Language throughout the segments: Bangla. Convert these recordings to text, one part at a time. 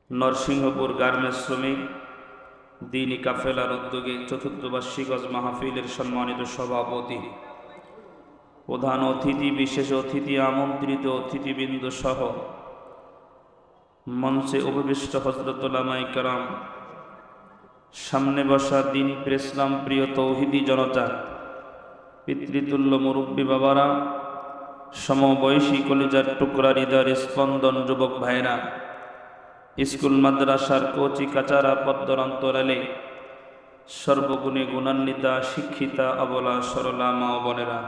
নরসিংহপুর গার্মেন্টস শ্রমিক দিনী কাফেলার উদ্যোগে চতুর্থ বার্ষিক হজ মাহফিলের সম্মানিত সভাপতি, প্রধান অতিথি, বিশেষ অতিথি, আমন্ত্রিত অতিথিবৃন্দ সহ মঞ্চে উপবিষ্ট হযরত উলামায়ে কেরাম, সামনে বসা দ্বীন ইসলাম প্রিয় তৌহিদি জনতা, পিতৃতুল্য মুরব্বী বাবারা, সমবয়সী কলিজার টুকরা হৃদয়ের স্পন্দন যুবক ভাইরা, স্কুল মাদ্রাসার কচি কাচারা পদ্মর অন্তরালে সর্বগুণে গুণান্বিতা শিক্ষিতা অবলা সরলা মা ও বোনেরা,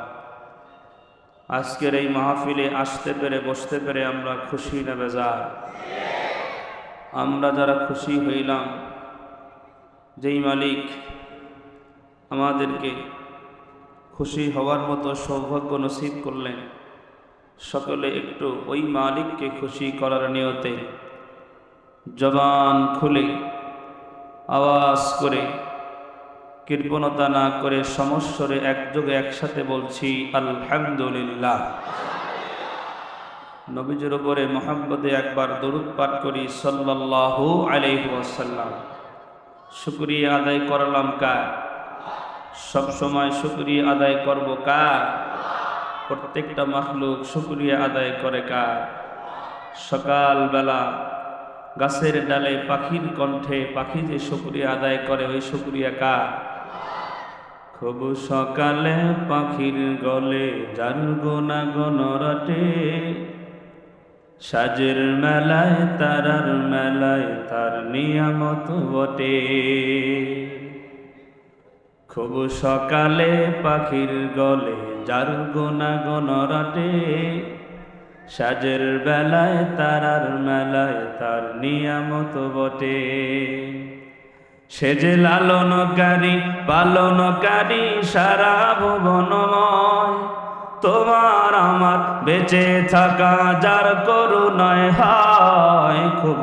আজকের এই মাহফিলে আসতে পেরে বসতে পেরে আমরা খুশি না বেজার? আমরা যারা খুশি হইলাম, যেই মালিক আমাদেরকে খুশি হওয়ার মতো সৌভাগ্য নসিব করলেন, সকলে একটু ওই মালিককে খুশি করার নিয়তে জবান খুলে আওয়াজ করে কৃপণতা না করে সমস্বরে একযোগে একসাথে বলছি আলহামদুলিল্লাহ। নবীজির উপরে মুহাম্মদে একবার দরুদ পাঠ করি সাল্লাল্লাহু আলাইহি ওয়াসাল্লাম। শুকরিয়া আদায় করলাম কার? সব সময় শুকরিয়া আদায় করব কার? প্রত্যেকটা মাখলুক শুকরিয়া আদায় করে কার? সকালবেলা গাছের ডালে পাখির কণ্ঠে পাখি যে শুকরিয়া আদায় করে, ওই শুকরিয়া কার? খুব সকালে পাখির গলে যার গুণাগুণ রটে, সাজের মেলায় তারার মেলায় তার নিয়ামত বটে। খুব সকালে পাখির গলে যার গুণাগুণ রটে, সাজের বেলায় তারার মেলায় তার নিয়ামত বটে। সে যে লালনকারী পালনকারী সারা ভুবনময়, তোমার আমার বেঁচে থাকা যার করুণায় হয়। খুব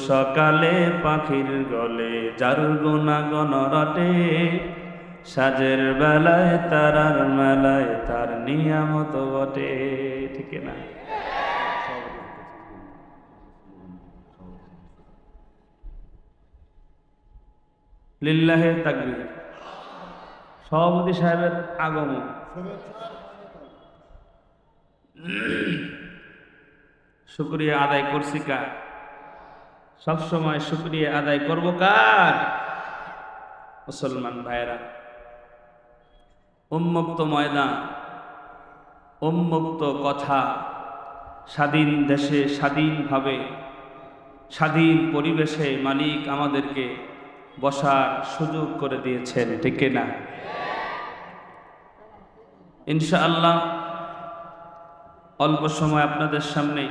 সকালে পাখির গলে যার গুণাগুণ রটে, সাজের বেলায় তারার মেলায় তার নিয়ামত বটে। ঠিক না? লিল্লাহে তাকবীর। সভাপতি সাহেবের আগমন। শুকরিয়া আদায় করছি কার? সবসময় শুকরিয়া আদায় করব কার? মুসলমান ভাইরা, উন্মুক্ত ময়দান, উন্মুক্ত কথা, স্বাধীন দেশে স্বাধীনভাবে স্বাধীন পরিবেশে মালিক আমাদেরকে বসার সুযোগ করে দিয়েছেন। ঠিক না? ইনশাআল্লাহ অল্প সময় আপনাদের সামনে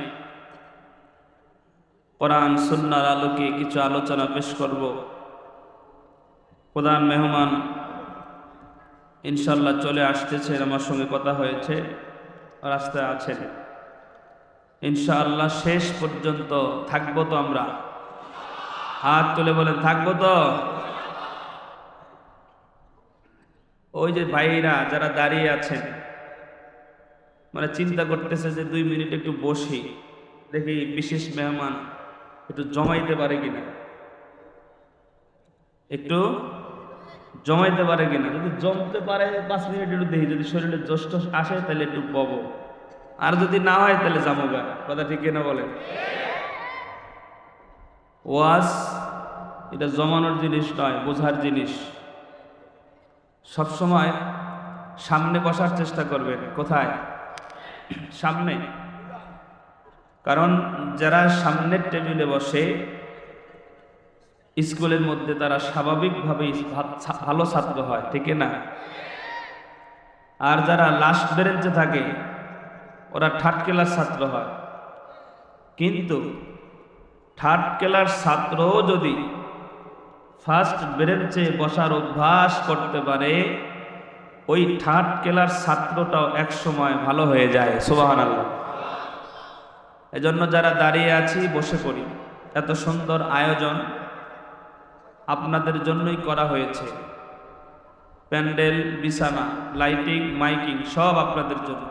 কোরআন সুন্নাহর আলোকে কিছু আলোচনা পেশ করব। প্রধান মেহমান ইনশাআল্লাহ চলে আসতেছেন, আমার সঙ্গে কথা হয়েছে, রাস্তায় আছেন। ইনশাআল্লাহ শেষ পর্যন্ত থাকবো তো আমরা? হাত তুলে বলেন থাকবো তো? ওই যে ভাইরা যারা দাঁড়িয়ে আছেন, মানে চিন্তা করতেছে যে 2 মিনিট একটু বসি, দেখি বিশেষ মেহমান একটু জমাইতে পারে কিনা, একটু জমাইতে পারে কিনা। যদি জমতে পারে 5 মিনিট একটু দেখি, যদি শরীরে জোশ টোশ আসে তাহলে একটু পাবো, আর যদি না হয় তাহলে জামুগা। কথা ঠিক না বলেন? ওয়াজ এটা জমানোর জিনিস নয়, বোঝার জিনিস। সবসময় সামনে বসার চেষ্টা করবেন। কোথায়? সামনে। কারণ যারা সামনের টেবিলে বসে স্কুলের মধ্যে তারা স্বাভাবিকভাবেই ভালো ছাত্র হয়। ঠিক না? আর যারা লাস্ট বেঞ্চে থাকে ওরা থার্ড ক্লাস ছাত্র হয়। কিন্তু থার্ড ক্লাস ছাত্রও যদি ফার্স্ট বেঞ্চে বসার অভ্যাস করতে পারে, ওই থার্ড ক্লাস ছাত্রটাও এক সময় ভালো হয়ে যায়। সুবহানাল্লাহ। এজন্য যারা দাঁড়িয়ে আছি বসে পড়ি। এত সুন্দর আয়োজন আপনাদের জন্যই করা হয়েছে। প্যান্ডেল, বিছানা, লাইটিং, মাইকিং সব আপনাদের জন্য।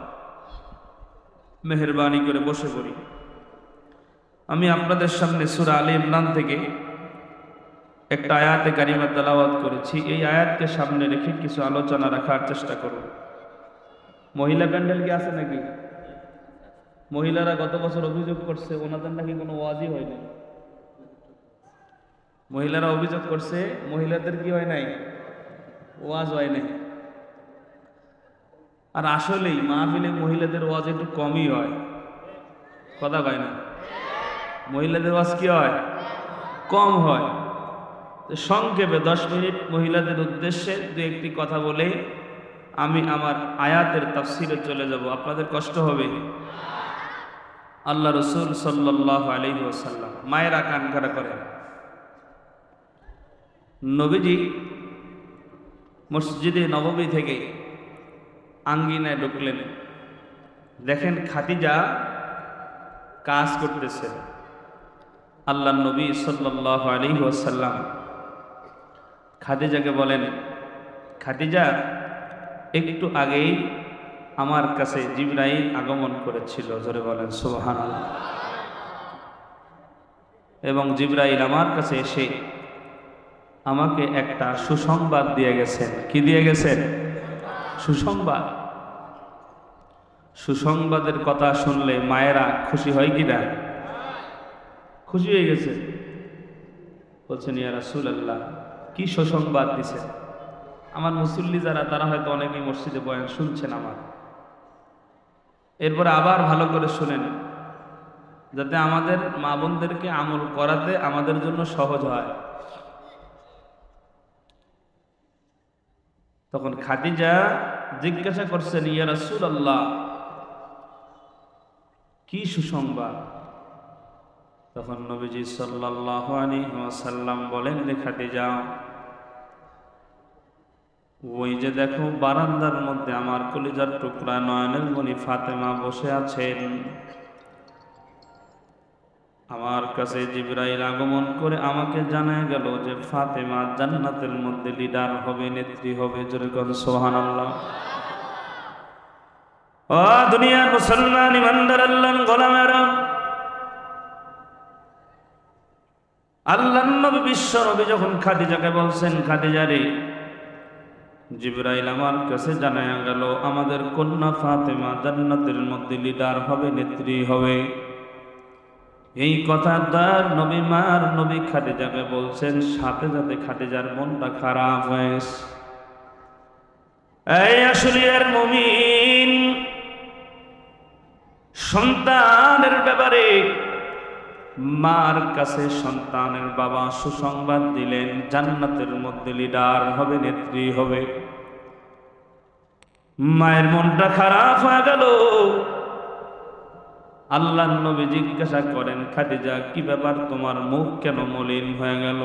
মেহেরবানি করে বসে পড়ি। আমি আপনাদের সামনে সূরা আলে ইমরান থেকে একটা আয়াতে কারিমা তেলাওয়াত করেছি। এই আয়াতকে সামনে রেখে কিছু আলোচনা রাখার চেষ্টা করব। মহিলা প্যান্ডেল কি আছে নাকি? মহিলারা গত বছর অভিযোগ করছে ওনাদের নাকি কোনো ওয়াজই হয় নাই। মহিলারা অভিযোগ করছে মহিলাদের কি হয় নাই, ওয়াজ হয় নাই। আর আসলেই মাহফিলে মহিলাদের ওয়াজ একটু কমই হয়, কথা কয় না। মহিলাদের ওয়াজ কি হয়, কম হয়। সংক্ষেপে 10 মিনিট মহিলাদের উদ্দেশ্যে দু একটি কথা বলে আমি আমার আয়াতের তাফসিরে চলে যাব। আপনাদের কষ্ট হবে? আল্লাহ রসুল সাল্লাল্লাহু আলাইহি ওয়াসাল্লাম, মায়েরা কান খাড়া করেন, নবীজি মসজিদে নববী থেকে আঙ্গিনায় ঢুকলেন। দেখেন খাদিজা কাজ করতেছে। আল্লাহ নবী সাল্লাল্লাহু আলাইহি ওয়াসাল্লাম খাদিজাকে বলেন, খাদিজা, একটু আগেই আমার কাছে জিবরাইল আগমন করেছিল, জোরে বলেন সুবহানাল্লাহ। এবং জিবরাইল আমার কাছে এসে আমাকে একটা সুসংবাদ দিয়ে গেছেন। কি দিয়ে গেছেন? সুসংবাদ। সুসংবাদের কথা শুনলে মায়েরা খুশি হয় কি না? খুশি হয়ে গেছে। বলছেন, ইয়া রাসূলুল্লাহ, কি সুসংবাদ দিছেন? আমার মুসল্লি যারা, তারা হয়তো অনেকেই মসজিদে বয়ান শুনছেন আমার। এরপরে আবার ভালো করে শুনেন, যাতে আমাদের মা বোনদেরকে আমল করাতে আমাদের জন্য সহজ হয়। তখন খাদিজা জিজ্ঞাসা করছেন, ইয়া রাসূলুল্লাহ, কি সুসংবাদ? তখন নবীজি সাল্লাল্লাহু আলাইহি ওয়াসাল্লাম বলেন, রে খাদিজা, ওই যে দেখো বারান্দার মধ্যে আমার কলিজার টুকরা নয়নের মণি ফাতেমা বসে আছেন। আমার কাছে জিবরাইল আগমন করে আমাকে জানায় গেল যে ফাতেমা জান্নাতের মধ্যে লিডার হবে, নেত্রী হবে। জোরে বলেন সুবহানাল্লাহ। ও দুনিয়ার মুসলমান ইমানদার আল্লাহর গোলামেরা, আল্লাহর নবী বিশ্ব নবী যখন খাদিজাকে বলছেন, খাদিজা রে, জিবরাইল আমার কাছে জানায়া গেল আমাদের কন্যা ফাতেমা জান্নাতের মধ্যে লিডার হবে, নেত্রী হবে। এই কথা তার নবী মার নবী খাদিজাকে বলছেন, সাথে সাথে খাদিজার মনটা খারাপ হয়েছে। এই আসলিয়ার মুমিন, সন্তানের ব্যাপারে মার কাছে সন্তানের বাবা সুসংবাদ দিলেন, জান্নাতের মধ্যে লিডার হবে, নেত্রী হবে। মায়ের মনটা খারাপ হয়ে গেল। আল্লাহর নবী জিজ্ঞাসা করেন, খাদিজা, কি ব্যাপার, তোমার মুখ কেন মলিন হয়ে গেল?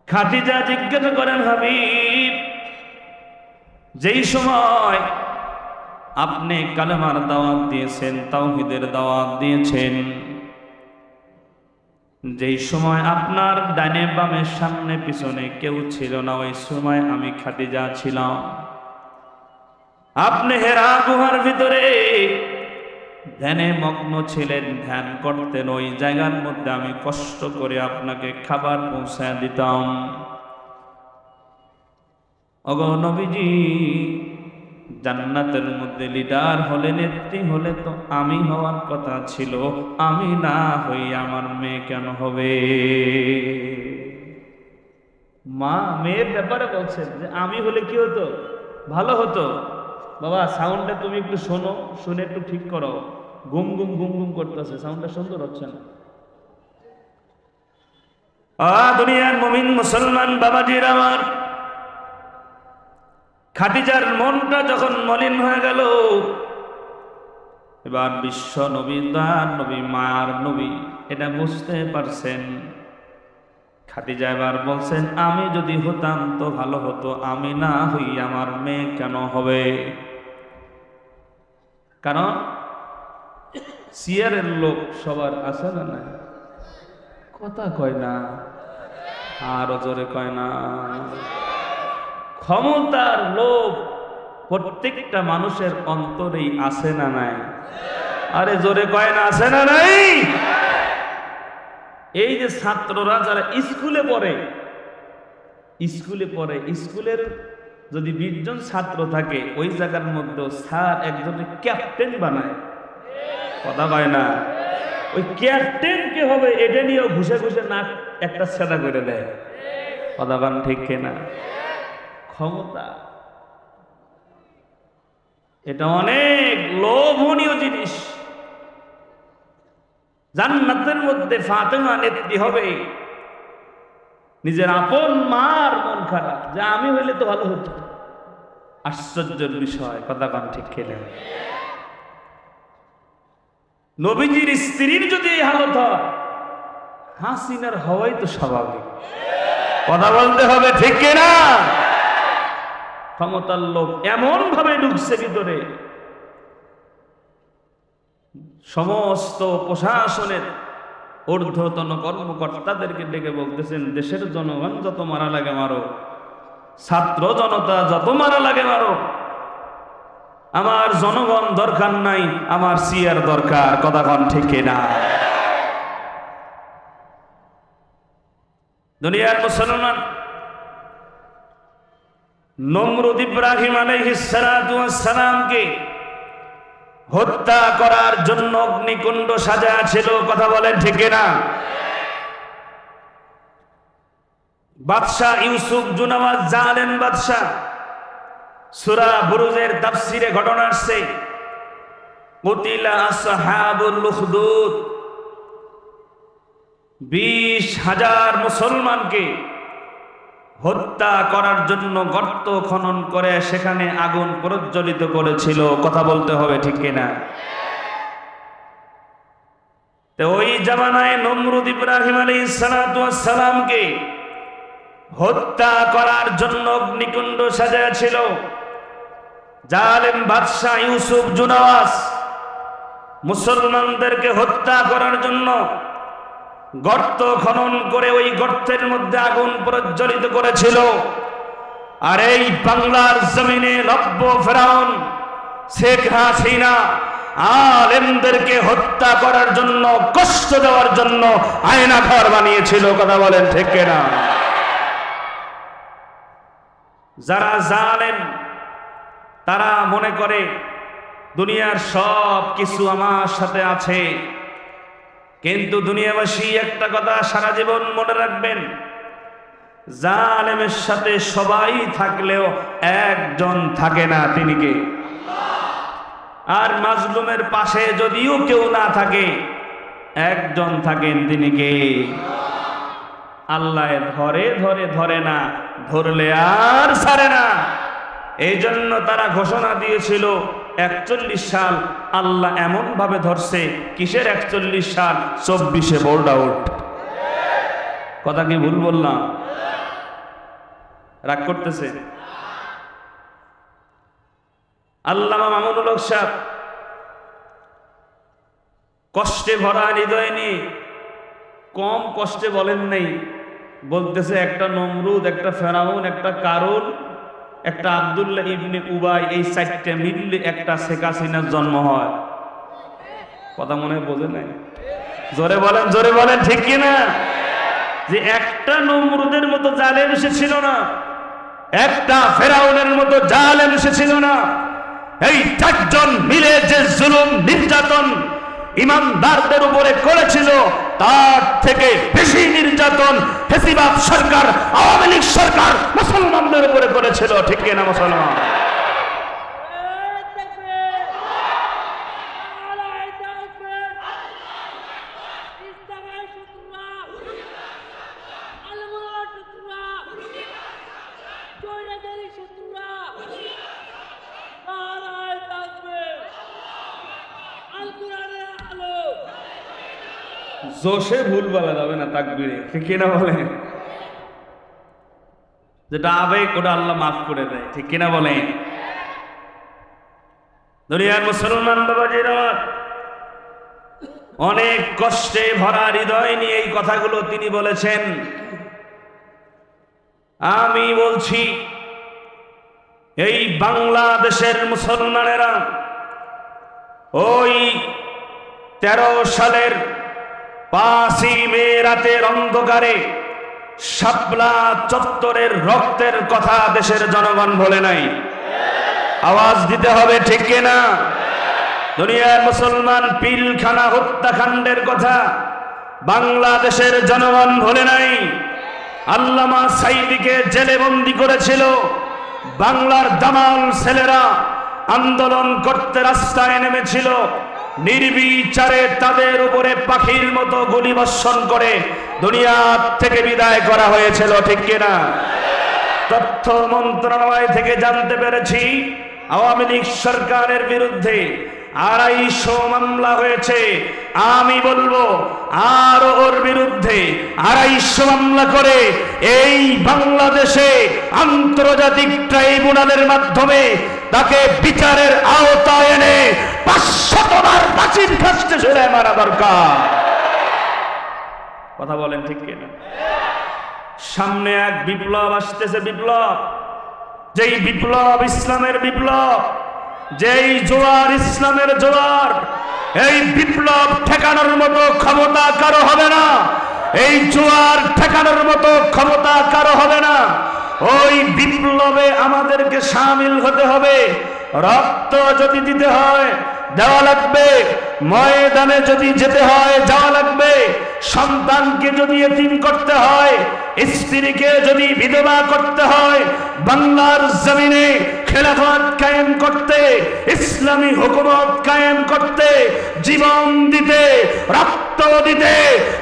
খাদিজা জিজ্ঞাসা করেন, হাবিব, যেই সময় আপনি কালেমার দাওয়াত দিয়েছেন, তাওহীদের দাওয়াত দিয়েছেন, যেই সময় আপনার ডানে বামে সামনে পিছনে কেউ ছিল না, ওই সময় আমি খাদিজা ছিলাম। আপনি হেরা গুহার ভিতরে ধ্যানে মগ্ন ছিলেন, ধ্যান করতেন। ওই জায়গার মধ্যে আমি কষ্ট করে আপনাকে খাবার পৌঁছায় দিতাম। ওগো নবীজি, জান্নাতের মধ্যে লিডার হলে, নেত্রী হলে তো আমি হওয়ার কথা ছিল, আমি না হই আমার মেয়ে কেন হবে? মা মেয়ের ব্যাপারে বলছেন যে আমি হলে কি হতো, ভালো হতো। বাবা, সাউন্ডটা তুমি একটু শোনো, শুনে একটু ঠিক করো, গুম গুম গুম গুম করতেছে, সাউন্ডটা সুন্দর হচ্ছে না। দুনিয়ার মুমিন মুসলমান বাবাজির আমার, খাদিজার মনটা যখন মলিন হয়ে গেল, এবার বিশ্ব নবী, তার নবী, মার নবী এটা বুঝতে পারছেন। খাদিজা এবার বলছেন, আমি যদি হতাম তো ভালো হতো, আমি না হই আমার মেয়ে কেন হবে? কারণ সিয়ারের লোক সবার আছে না নাই? কথা কয় না, আরো জোরে কয় না। ক্ষমতার লোভ প্রত্যেকটা মানুষের অন্তরেই আছে না নাই? আরে জোরে কয় না, আছে না নাই? এই যে ছাত্ররা যারা স্কুলে পড়ে, স্কুলের যদি 20 জন ছাত্র থাকে, ওই জায়গার মধ্যে স্যার একজনের ক্যাপ্টেন বানায়। কথা কয় না? ওই ক্যাপ্টেন কে হবে এটা নিয়েও ঘুষে ঘুষে নাক একটা ছেদা করে দেয়। কথা কন ঠিক কিনা? ক্ষমতা এটা অনেক লোভনীয় জিনিস। জান্নাতের মধ্যে ফাতেমা নেত্রী হবে, নিজের আপন মার মন খারাপ, যে আমি হইলে তো ভালো হতো। আশ্চর্যের বিষয়। কথা কন ঠিক কিনা? নবীজির স্ত্রীর যদি এই হালত হয়, হাসিনার হওয়াই তো স্বাভাবিক। কথা বলতে হবে ঠিক কিনা? ক্ষমতার লোক এমন ভাবে ঢুকছে ভিতরে, সমস্ত প্রশাসনের ঊর্ধ্বতন কর্মকর্তাদেরকে ডেকে বলতেছেন, দেশের জনগণ যত মারা লাগে মারো, ছাত্র জনতা যত মারা লাগে মারো, আমার জনগণ দরকার নাই, আমার সিয়ার দরকার। কথা কন ঠিক কিনা? দুনিয়ার মুসলমান নমরুদ ইব্রাহিম আলাইহিস সালাতু ওয়াস সালামকে হত্যা করার জন্য অগ্নিকুণ্ড সাজা ছিল। কথা বলেন ঠিক কিনা? বাদশাহ ইউসুফ জুনাওয়াজ জালেম বাদশাহ, সূরা বুরুজের তাফসিরে ঘটনা আসছে, কুতিলা আসহাবুল উখদুদ, 20,000 মুসলমানকে হত্যা করার জন্য গর্ত খনন করে সেখানে আগুন প্রজ্বলিত করেছিল। কথা বলতে হবে ঠিক কিনা? তো ওই জামানায় নমরুদ ইব্রাহিম আলাইহিস সালাতু ওয়াস সালামকে হত্যা করার জন্য অগ্নিকুণ্ড সাজিয়েছিল। জালেম বাদশাহ ইউসুফ জুনাওয়াজ মুসলমানদেরকে হত্যা করার জন্য গর্ত খনন করে ওই গর্তের মধ্যে আগুন প্রজ্বলিত করেছিল। আর এই বাংলার জমিনে নব্য ফেরাউন শেখ হাসিনা আলেমদেরকে হত্যা করার জন্য, কষ্ট দেওয়ার জন্য আয়না ঘর বানিয়েছিল। কথা বলেন ঠিক কিনা? যারা জালেম তারা মনে করে দুনিয়ার সব কিছু আমার সাথে আছে, কিন্তু দুনিয়াবাসী একটা কথা সারা জীবন মনে রাখবেন, জালেমের সাথে সবাই থাকলেও একজন থাকে না, তিনি কে? আর মাজলুমের পাশে যদিও কেউ না থাকে, একজন থাকেন, তিনি কে? আল্লাহ ধরে ধরে ধরে না, ধরলে আর ছাড়ে না। এই জন্য তারা ঘোষণা দিয়েছিল 41 সাল আল্লাহ এমন ভাবে ধরছে। কিসের 41 সাল? 24-এ বোল্ড আউট। কথা কি ভুল বললাম? রাগ করতেছে? আল্লামা মামুনুল হক সাহেব কষ্টে ভরা হৃদয় নিয়ে কম কষ্টে বলেন নাই, বলতেছে একটা নমরুদ, একটা ফেরাউন, একটা কারুন, একটা আব্দুল্লাহ ইবনে উবাই, এই 4টে মিললে একটা শেখ হাসিনার জন্ম হয়। কথা মনে বোঝে নাই? জোরে বলেন, জোরে বলেন ঠিক কিনা? যে একটা নমরুদের মতো জালেম এসেছিল না, একটা ফেরাউনের মতো জালেম এসেছিল না। এই 4জন মিলে যে জুলুম নির্যাতন ইমানদারদের উপরে করেছিল, তার থেকে বেশি নির্যাতন ফেসিবাদ সরকার, আওয়ামী লীগ সরকার মুসলমানদের উপরে করেছিল। ঠিক কিনা মুসলমান? জোশে ভুল বলা যাবে না, তাকবীরে ঠিক কিনা বলেন? যেটা আবেগ ওটা আল্লাহ মাফ করে দেয়। ঠিক কিনা বলেন? দুনিয়ার মুসলমান বাবাজিরা অনেক কষ্টে ভরা হৃদয় নিয়ে এই কথাগুলো তিনি বলেছেন। আমি বলছি, এই বাংলাদেশের মুসলমানেরা ওই 13 সালের 5ই মে রাতের অন্ধকারে শাপলা চত্বরের রক্তের কথা দেশের জনগণ ভোলে নাই। আওয়াজ দিতে হবে ঠিক কিনা? দুনিয়ার মুসলমান পিলখানা হত্যাকাণ্ডের কথা বাংলাদেশের জনগণ ভোলে নাই। আল্লামা সাঈদীকে জেলে বন্দী করেছিল। বাংলার দামাল ছেলেরা আন্দোলন করতে রাস্তায় নেমেছিল। নির্বিচারে তাদের উপরে পাখির মতো গুলিবর্ষণ করে দুনিয়া থেকে বিদায় করা হয়েছিল ঠিক কিনা? তথ্য মন্ত্রণালয় থেকে জানতে পেরেছি আওয়ামী লীগ সরকারের বিরুদ্ধে 250 মামলা হয়েছে। আমি বলবো আর ওর বিরুদ্ধে 250 মামলা করে এই বাংলাদেশে আন্তর্জাতিক ট্রাইব্যুনালের মাধ্যমে তাকে বিচারের আওতায় এনে 500 বার ফাঁসির কাস্টে ঝুলিয়ে মারা দরকার। কথা বলেন ঠিক কিনা? সামনে এক বিপ্লব আসতেছে, বিপ্লব, যেই বিপ্লব ইসলামের বিপ্লব, যেই জোয়ার ইসলামের জোয়ার। এই বিপ্লব ঠেকানোর মতো ক্ষমতা কারো হবে না। এই জোয়ার ঠেকানোর মতো ক্ষমতা কারো হবে না। ওই বিপ্লবে আমাদেরকে শামিল হতে হবে। রক্ত যদি দিতে হয় দেওয়া লাগবে, ময়দানে যদি যেতে হয় যাওয়া লাগবে, সন্তানকে যদি এতিম করতে হয়, স্ত্রীকে যদি বিধবা করতে হয়, বাংলার জমিনে খেলাফত কায়েম করতে, ইসলামী হুকুমত কায়েম করতে, জীবন দিতে, রক্ত দিতে,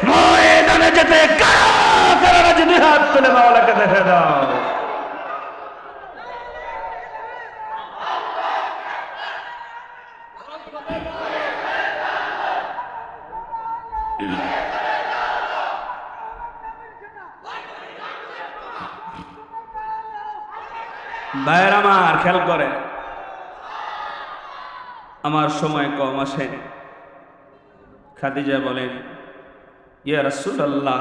ময়দানে যেতে কারা যদি হাত তুলে মাওলাকে দেখে দাও। ভাইয়ের আমার খেয়াল করে, আমার সময় কম আসে। খাদিজা বলেন, ইয়া রাসূলুল্লাহ,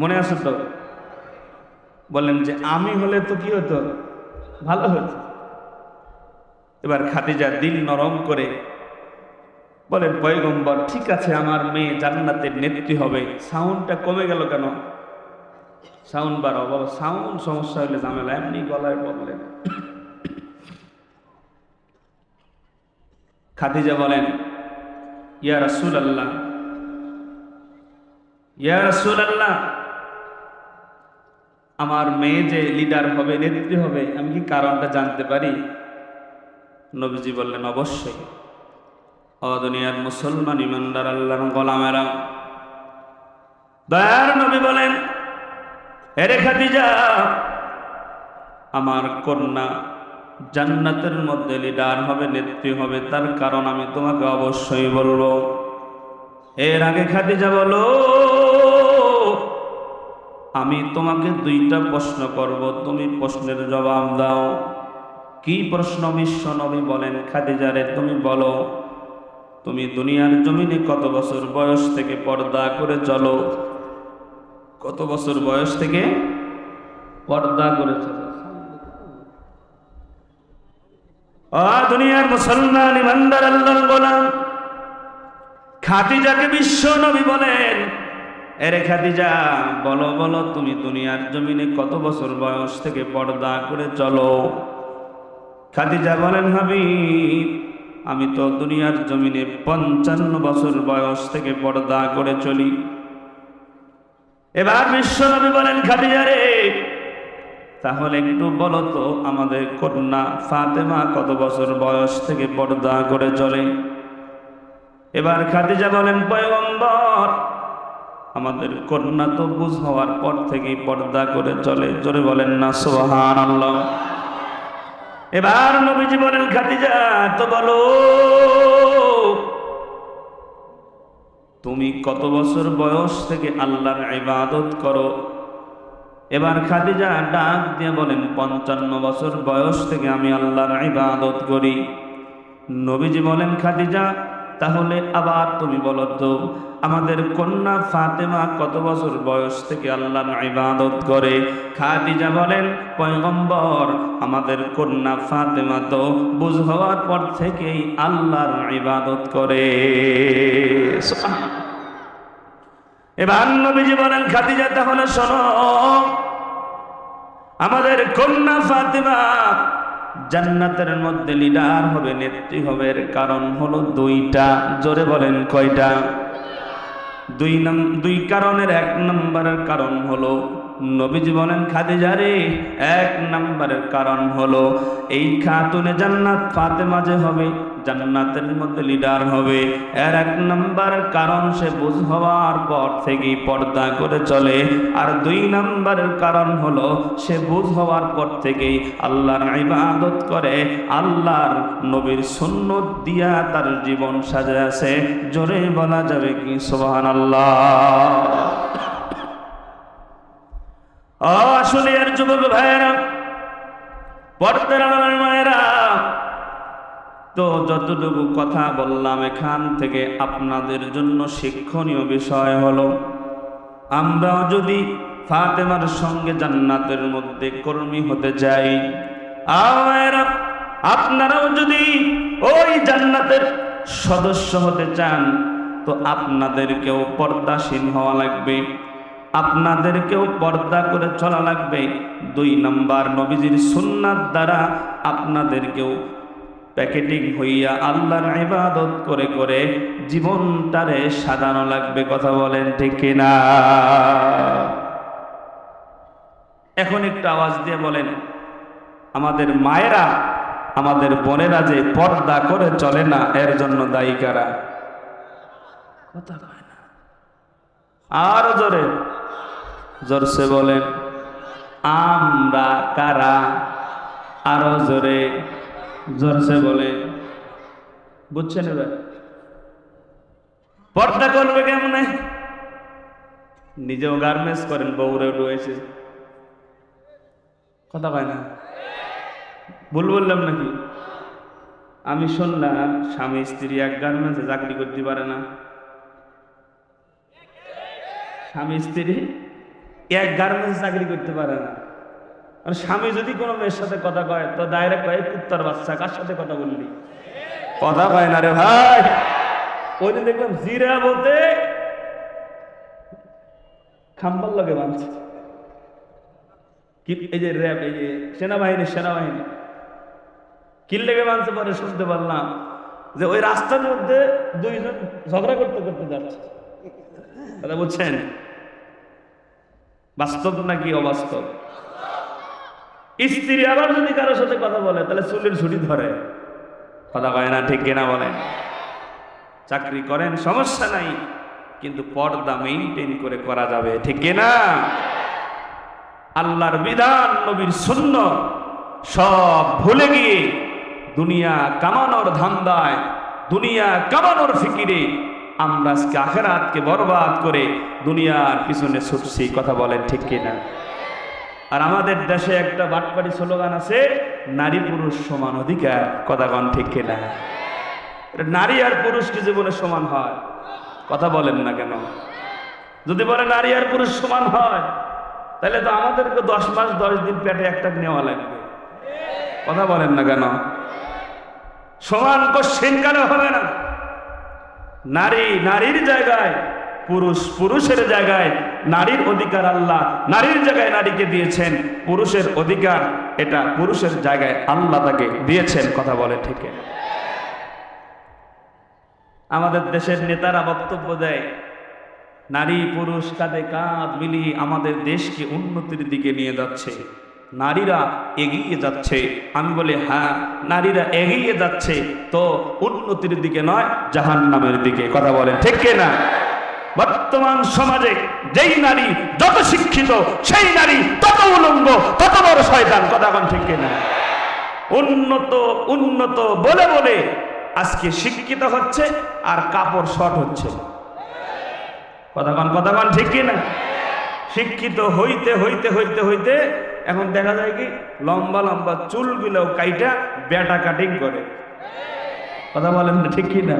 মনে আছে তো? বলেন যে আমি হলে তো কি হতো, ভালো হতো। এবার খাদিজা দিল নরম করে বলেন, পয়গম্বর ঠিক আছে, আমার মেয়ে জান্নাতের নেত্রী হবে। সাউন্ডটা কমে গেল কেন? সাউন্ড বাড়াও বাবা, সাউন্ড সমস্যা হলে ঝামেলা, এমনি গলায় বললেন। খাদিজা বলেন, ইয়া রাসূলুল্লাহ, ইয়া রাসূলুল্লাহ, আমার মেয়ে যে লিডার হবে, নেত্রী হবে, আমি কি কারণটা জানতে পারি? নবীজি বললেন, অবশ্যই। ও দুনিয়ার মুসলমান ইমানদার আল্লাহর গোলামেরা, দয়ার নবী বলেন, এরে খাদিজা, আমার কন্যা জান্নাতের মধ্যে লিডার হবে, নেত্রী হবে, তার কারণ আমি তোমাকে অবশ্যই বলবো। এর আগে খাদিজা বলো, আমি তোমাকে 2টা প্রশ্ন করব, তুমি প্রশ্নের জবাব দাও। কি প্রশ্ন? বিশ্ব নবী বলেন, খাদিজা রে তুমি বলো, তুমি দুনিয়ার জমিনে কত বছর বয়স থেকে পর্দা করে চলো? কত বছর বয়স থেকে পর্দা করে চলো? দুনিয়ার মুসলমান ইমানদার আল্লাহর গোলাম, খাদিজাকে বিশ্ব নবী বলেন, এরে খাদিজা বলো বলো, তুমি দুনিয়ার জমিনে কত বছর বয়স থেকে পর্দা করে চলো? খাদিজা বলেন, হাবিব, আমি তো দুনিয়ার জমিনে 55 বছর বয়স থেকে পর্দা করে চলি। এবার বিশ্ব নবী বলেন, খাদিজা রে তাহলে একটু বলো তো, আমাদের কন্যা ফাতেমা কত বছর বয়স থেকে পর্দা করে চলে? এবার খাদিজা বলেন, পয়গম্বর, আমাদের কন্যা তো বুঝ হওয়ার পর থেকেই পর্দা করে চলে। জোরে বলেন না সুবহানাল্লাহ। এবার নবীজি বলেন, খাদিজা তো বলো, তুমি কত বছর বয়স থেকে আল্লাহর ইবাদত করো? এবার খাদিজা ডাক দিয়ে বলেন, 55 বছর বয়স থেকে আমি আল্লাহর ইবাদত করি। নবীজি বলেন, খাদিজা তাহলে আবার তুমি বলো তো, আমাদের কন্যা ফাতেমা কত বছর বয়স থেকে আল্লাহর ইবাদত করে? খাদিজা বলেন, পয়গম্বর, আমাদের কন্যা ফাতেমা তো বুঝ হওয়ার পর থেকেই আল্লাহর ইবাদত করে। এবার নবীজি বলেন, খাদিজা তাহলে শোনো, আমাদের কন্যা ফাতেমা জান্নাতের মধ্যে লিডার হবে, নেত্রী হবে। এর কারণ হলো দুইটা। জোরে বলেন কয়টা? দুই কারণের এক নম্বরের কারণ হলো, নবীজি বলেন, খাদিজা রে, এক নম্বরের কারণ হলো এই খাতুনে জান্নাত ফাতেমা যে হবে, জান্নাতের মধ্যে লিডার হবে, এর এক নম্বর কারণ সে বুঝ হওয়ার পর থেকেই পর্দা করে চলে। আর দুই নম্বরের কারণ হলো সে বুঝ হওয়ার পর থেকেই আল্লাহর ইবাদত করে, আল্লাহর নবীর সুন্নত দিয়া তার জীবন সাজায় আছে। জোরে বলা যাবে কি সুবহানাল্লাহ? আসলে আর যুবক ভাইয়েরা, পর্দার আড়ালের মায়েরা, তো যতটুকু কথা বললাম এখান থেকে আপনাদের জন্য শিক্ষণীয় বিষয় হলো, আমরাও যদি ফাতেমার সঙ্গে জান্নাতের মধ্যে কর্মী হতে চাই, আপনারাও যদি ওই জান্নাতের সদস্য হতে চান, তো আপনাদেরকেও পর্দাশীল হওয়া লাগবে, আপনাদেরকেও পর্দা করে চলা লাগবে। দুই নাম্বার, নবীজির সুন্নাত দ্বারা আপনাদেরকেও প্যাকেটিং হইয়া আল্লাহর ইবাদত করে করে জীবনটারে সাজানো লাগবে। কথা বলেন ঠিক কিনা? এখন একটু আওয়াজ দিয়ে বলেন, আমাদের মায়েরা, আমাদের বোনেরা যে পর্দা করে চলে না, এর জন্য দায়ী কারা? কথা কয় না, আরো জোরে জোরসে বলেন, আমরা কারা? আরো জোরে জোরসে বলে। বুঝছেন? এবার পর্দা করবে কেমনে? নিজেও গার্মেন্টস করেন, বউরে রয়েছে। কথা কয় না, ভুল বললাম নাকি? আমি শুনলাম স্বামী স্ত্রী এক গার্মেন্টসে চাকরি করতে পারে না। স্বামী স্ত্রী এক গার্মেন্টস চাকরি করতে পারে না। আর স্বামী যদি কোনো মেয়ের সাথে কথা কয়, তো ডাইরেক্ট কয়, কুত্তার বাচ্চা, কার সাথে কথা বললি? কথা কয় না রে ভাই। ওই দিন দেখলাম জিরা বলতে খাম্বার লগে বাঁধছে। এই যে র্যাব, এই যে সেনাবাহিনী কিল লেগে বাঁধতে পারে। শুনতে পারলাম যে ওই রাস্তার মধ্যে দুইজন ঝগড়া করতে করতে যাচ্ছে। কথা বুঝছেন? বাস্তব নাকি অবাস্তব? স্ত্রী আবার যদি কারোর সাথে কথা বলে, তাহলে চুলের ঝুড়ি ধরে। কথা কয় না ঠিক কিনা বলেন? চাকরি করেন সমস্যা নাই, কিন্তু পর্দা মেইনটেইন করে করা যাবে, ঠিক কিনা? আল্লাহর বিধান, নবীর সুন্নাত সব ভুলে গিয়ে দুনিয়া কামানোর ধান্দায়, দুনিয়া কামানোর ফিকিরে আমরা আজকে আখিরাতকে বরবাদ করে দুনিয়ার পিছনে ছুটছি। কথা বলেন ঠিক কিনা? আর আমাদের দেশে একটা বাটপাড়ি স্লোগান আছে, নারী পুরুষ সমান অধিকার। কথা কন ঠিক কিনা? নারী আর পুরুষ কি জীবনে সমান হয়? কথা বলেন না কেন? যদি বলে নারী আর পুরুষ সমান হয়, তাহলে তো আমাদেরকে 10 মাস 10 দিন পেটে একটা নেওয়া লাগবে। কথা বলেন না কেন? সমান কোশ্চেন কেন হবে না? নারী নারীর জায়গায়, পুরুষ পুরুষের জায়গায়। নারীর অধিকার আল্লাহ নারীর জায়গায় নারীকে দিয়েছেন, পুরুষের অধিকার এটা পুরুষের জায়গায় আল্লাহ তাকে দিয়েছেন। কথা বলে ঠিক? আমাদের দেশের নেতারা বক্তব্য দেয়, নারী পুরুষ কাঁধে কাঁধ মিলিয়ে আমাদের দেশকে উন্নতির দিকে নিয়ে যাচ্ছে, নারীরা এগিয়ে যাচ্ছে। আমি বলি হ্যাঁ, নারীরা এগিয়ে যাচ্ছে, তো উন্নতির দিকে নয়, জাহান্নামের দিকে। কথা বলেন ঠিক কিনা? বর্তমান সমাজে যেই নারী যত শিক্ষিত, সেই নারী তত উলঙ্গ, তত বড় শয়তান। কথা বলেন ঠিক কিনা? উন্নত উন্নত বলে বলে আজকে শিক্ষিত হচ্ছে আর কাপড় শর্ট হচ্ছে। কথা কন ঠিক কিনা? শিক্ষিত হইতে হইতে হইতে হইতে এখন দেখা যায় কি, লম্বা লম্বা চুলগুলো কাইটা বেটা কাটিং করে। কথা বলেন না ঠিক কিনা?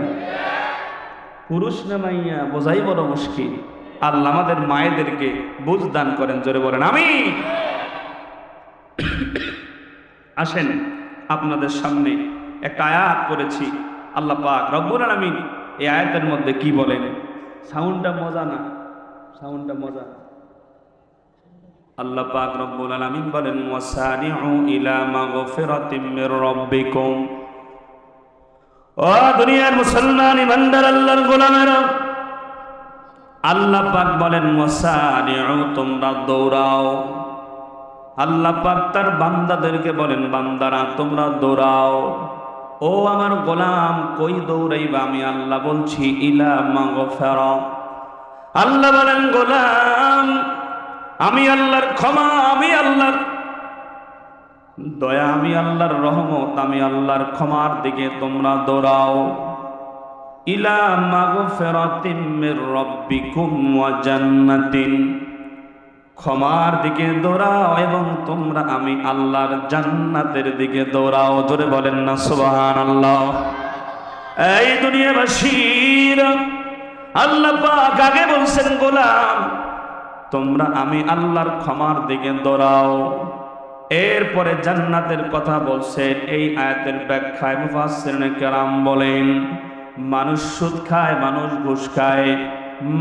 পুরুষ না মাইয়া বোঝাই বড় মুশকিল। আল্লাহ আমাদের মায়েদেরকে বুঝ দান করেন, জোরে বলেন আমিন। আসেন আপনাদের সামনে একটা আয়াত পড়েছি, আল্লাহ পাক রব্বুল আলামিন এই আয়াতের মধ্যে কি বলেন। সাউন্ডটা মজা না, সাউন্ডটা মজা। আল্লাহ পাক রব্বুল আলামিন বলেন ওয়াসারিউ ইলা মাগফিরাতিম মির রাব্বিকুম। ও দুনিয়ার মুসলমান ইমানদার আল্লাহর গোলামেরা, আল্লাহ পাক বলেন ওয়াসারিউ, তোমরা দৌড়াও। আল্লাহ পাক তার বান্দাদেরকে বলেন বান্দারা তোমরা দৌড়াও। ও আমার গোলাম কই দৌড়াইবা? আমি আল্লাহ বলছি ইলা মাগফিরা। আল্লাহ বলেন গোলাম আমি আল্লাহর ক্ষমা, আমি আল্লাহর দয়া, আমি আল্লাহর রহমত, আমি আল্লাহর ক্ষমার দিকে তোমরা দৌড়াও। ইলা মাগফিরাতিম মির রাব্বিকুম ওয়া জান্নাতিন, ক্ষমার দিকে দৌড়াও এবং তোমরা আমি আল্লাহর জান্নাতের দিকে দৌড়াও। জোরে বলেন না সুবহানাল্লাহ। এই দুনিয়াবাসীরা, আল্লাহ পাক আগে বলছেন গোলাম তোমরা আমি আল্লাহর ক্ষমার দিকে দৌড়াও, এরপরে জান্নাতের কথা বলছেন। এই আয়াতের ব্যাখ্যায় মুফাসসিরিনে কেরাম বলেন মানুষ সুদ খায়, মানুষ ঘুষ খায়,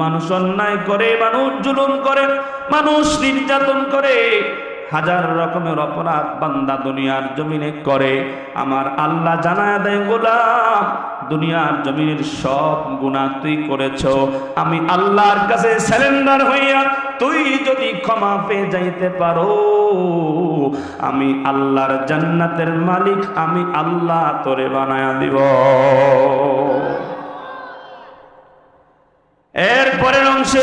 মানুষ অন্যায় করে, মানুষ জুলুম করে, মানুষ নির্যাতন করে, হাজার রকমের অপরাধ বান্দা দুনিয়ার জমিনে করে। আমার আল্লাহ জানায় দেয় গোলাম দুনিয়ার জমিনের সব গুনাহ তুই করেছ, আমি আল্লাহর কাছে সারেন্ডার হইয়া তুই যদি ক্ষমা পেয়ে যাইতে পারো, আমি আল্লাহর জান্নাতের মালিক, আমি আল্লাহ তোরে বানায়া দিব। এরপরের অংশে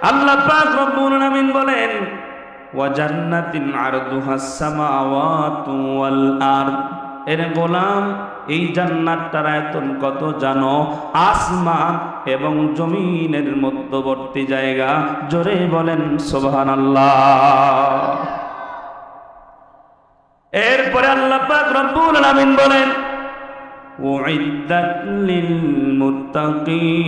আল্লাহ পাক রব্বুল আলামিন বলেন ওয়া জান্নাতিন আরদুহাস সামাওয়াতু ওয়াল আরদ। এর গোলাম এই জান্নাতটার আয়তন কত জানো? আসমান এবং জমিনের মধ্যবর্তী জায়গা। জোরে বলেন সুবহানাল্লাহ। এরপরে আল্লাহ পাক রব্বুল আলামিন বলেন উইদ্দাত লিল মুত্তাকিন।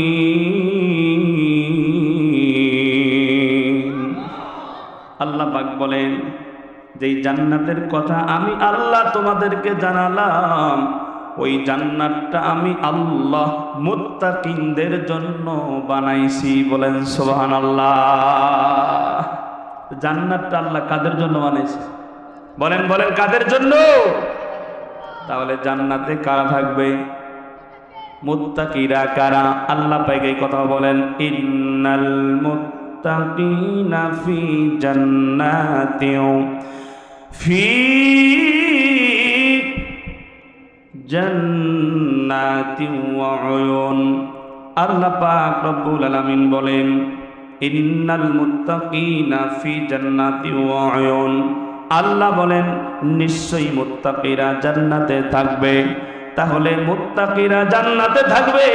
আল্লাহ পাক বলেন যেই জান্নাতের কথা আমি আল্লাহ তোমাদেরকে জানালাম, ওই জান্নাতটা আমি আল্লাহ মুত্তাকিনদের জন্য বানাইছি। বলেন সুবহানাল্লাহ। জান্নাতটা আল্লাহ কাদের জন্য বানাইছে? বলেন বলেন কাদের জন্য? তাহলে জান্নাতে কারা থাকবে? মুত্তাকিরা। কারা? আল্লাহ পাক এই কথা বলেন ইন্নাল মুত্তাকিনা ফি জান্নাতিন ওয়া উয়ুন। আল্লাহ পাক রব্বুল আলামিন বলেন ইন্নাল মুত্তাকিনা ফি জান্নাতিন ওয়া উয়ুন। আল্লাহ বলেন নিশ্চয়ই মুত্তাকিরা জান্নাতে থাকবে। তাহলে মুত্তাকিরা জান্নাতে থাকবে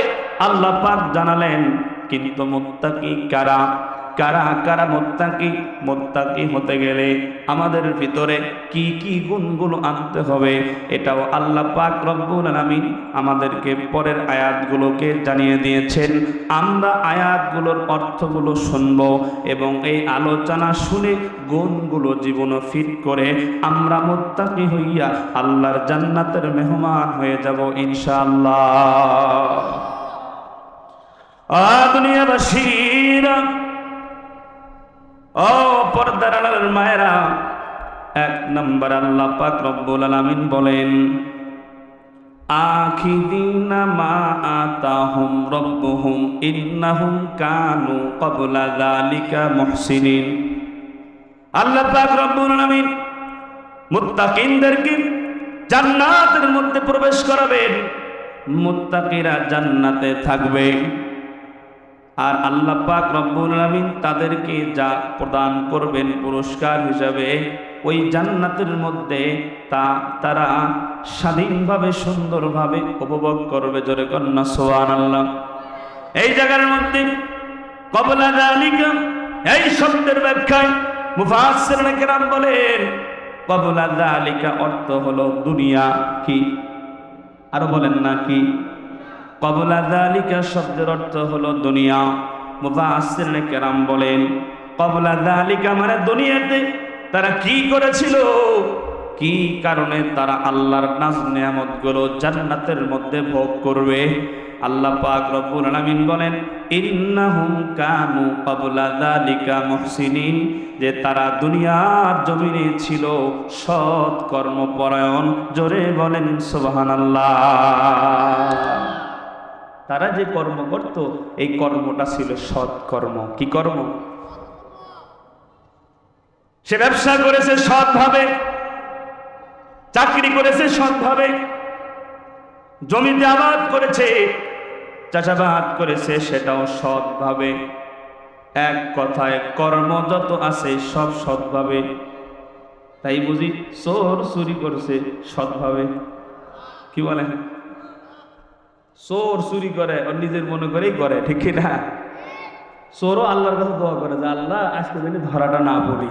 আল্লাহ পাক জানালেন, কিন্তু মুত্তাকি কারা? কারা কারা মুত্তাকি? মুত্তাকি হতে গেলে আমাদের ভিতরে কি কি গুণগুলো আনতে হবে এটাও আল্লাহ পাক রব্বুল আলামিন আমাদেরকে পরের আয়াতগুলোকে জানিয়ে দিয়েছেন। আমরা আয়াতগুলোর অর্থগুলো শুনবো এবং এই আলোচনা শুনে গুণগুলো জীবনে ফিট করে আমরা মুত্তাকি হইয়া আল্লাহর জান্নাতের মেহমান হয়ে যাব ইনশাআল্লাহ। দুনিয়াবাসীরা, ও পর্দার আড়ালের মায়েরা, এক নম্বর আল্লাহ পাক রব্বুল আলামিন বলেন আখিদিনা মা আতাহুম রব্বুহুম ইন্নাহুম কানু ক্বাবলা যালিকা মুহসিনিন। আল্লাহ পাক রব্বুল আলামিন মুত্তাকিনদেরকে জান্নাতের মধ্যে প্রবেশ করাবেন। মুত্তাকিরা জান্নাতে থাকবে আর আল্লাহ পাক রব্বুল আলামিন তাদেরকে যা প্রদান করবেন পুরস্কার হিসাবে, ওই জান্নাতের মধ্যে তারা স্বাধীনভাবে সুন্দরভাবে উপভোগ করবে। জোরে কন্যা সুবহানাল্লাহ। এই জায়গার মধ্যে ক্বাবলা যালিকা এই শব্দের ব্যাখ্যায় মুফাসসিরিনে কেরাম বলেন ক্বাবলা যালিকা অর্থ হলো দুনিয়া। কি? আরো বলেন না কি? ক্বাবলা যালিকা শব্দের অর্থ হলো দুনিয়া। মুফাসসিরিনে কেরাম বলেন ক্বাবলা যালিকা মানে দুনিয়াতে তারা কি করেছিল, কি কারণে তারা আল্লাহর নাজ নেয়ামতগুলো জান্নাতের মধ্যে ভোগ করবে। আল্লাহ পাক রব্বুল আলামিন বলেন ইন্নাহুম কানু ক্বাবলা যালিকা মুহসিনিন, যে তারা দুনিয়ার জমিনে ছিল সৎ কর্মপরায়ণ। জোরে বলেন সুবহানাল্লাহ। তারা যে কর্ম করত এই কর্মটা ছিল সৎ কর্ম। কি কর্ম? সে ব্যবসা করেছে সৎভাবে, চাকরি করেছে সৎভাবে, জমিতে আবাদ করেছে, চাষাবাদ করেছে সেটাও সৎভাবে। এক কথায় কর্ম যত আছে সব সৎভাবে। তাই বুঝি চোর চুরি করছে সৎভাবে। কি বলেন? চোর চুরি করে ও নিজের মনে করেই করে, ঠিক কিনা? চোরও আল্লাহর কাছে দোয়া করে যে আল্লাহ আজকে যেন ধরাটা না পড়ি।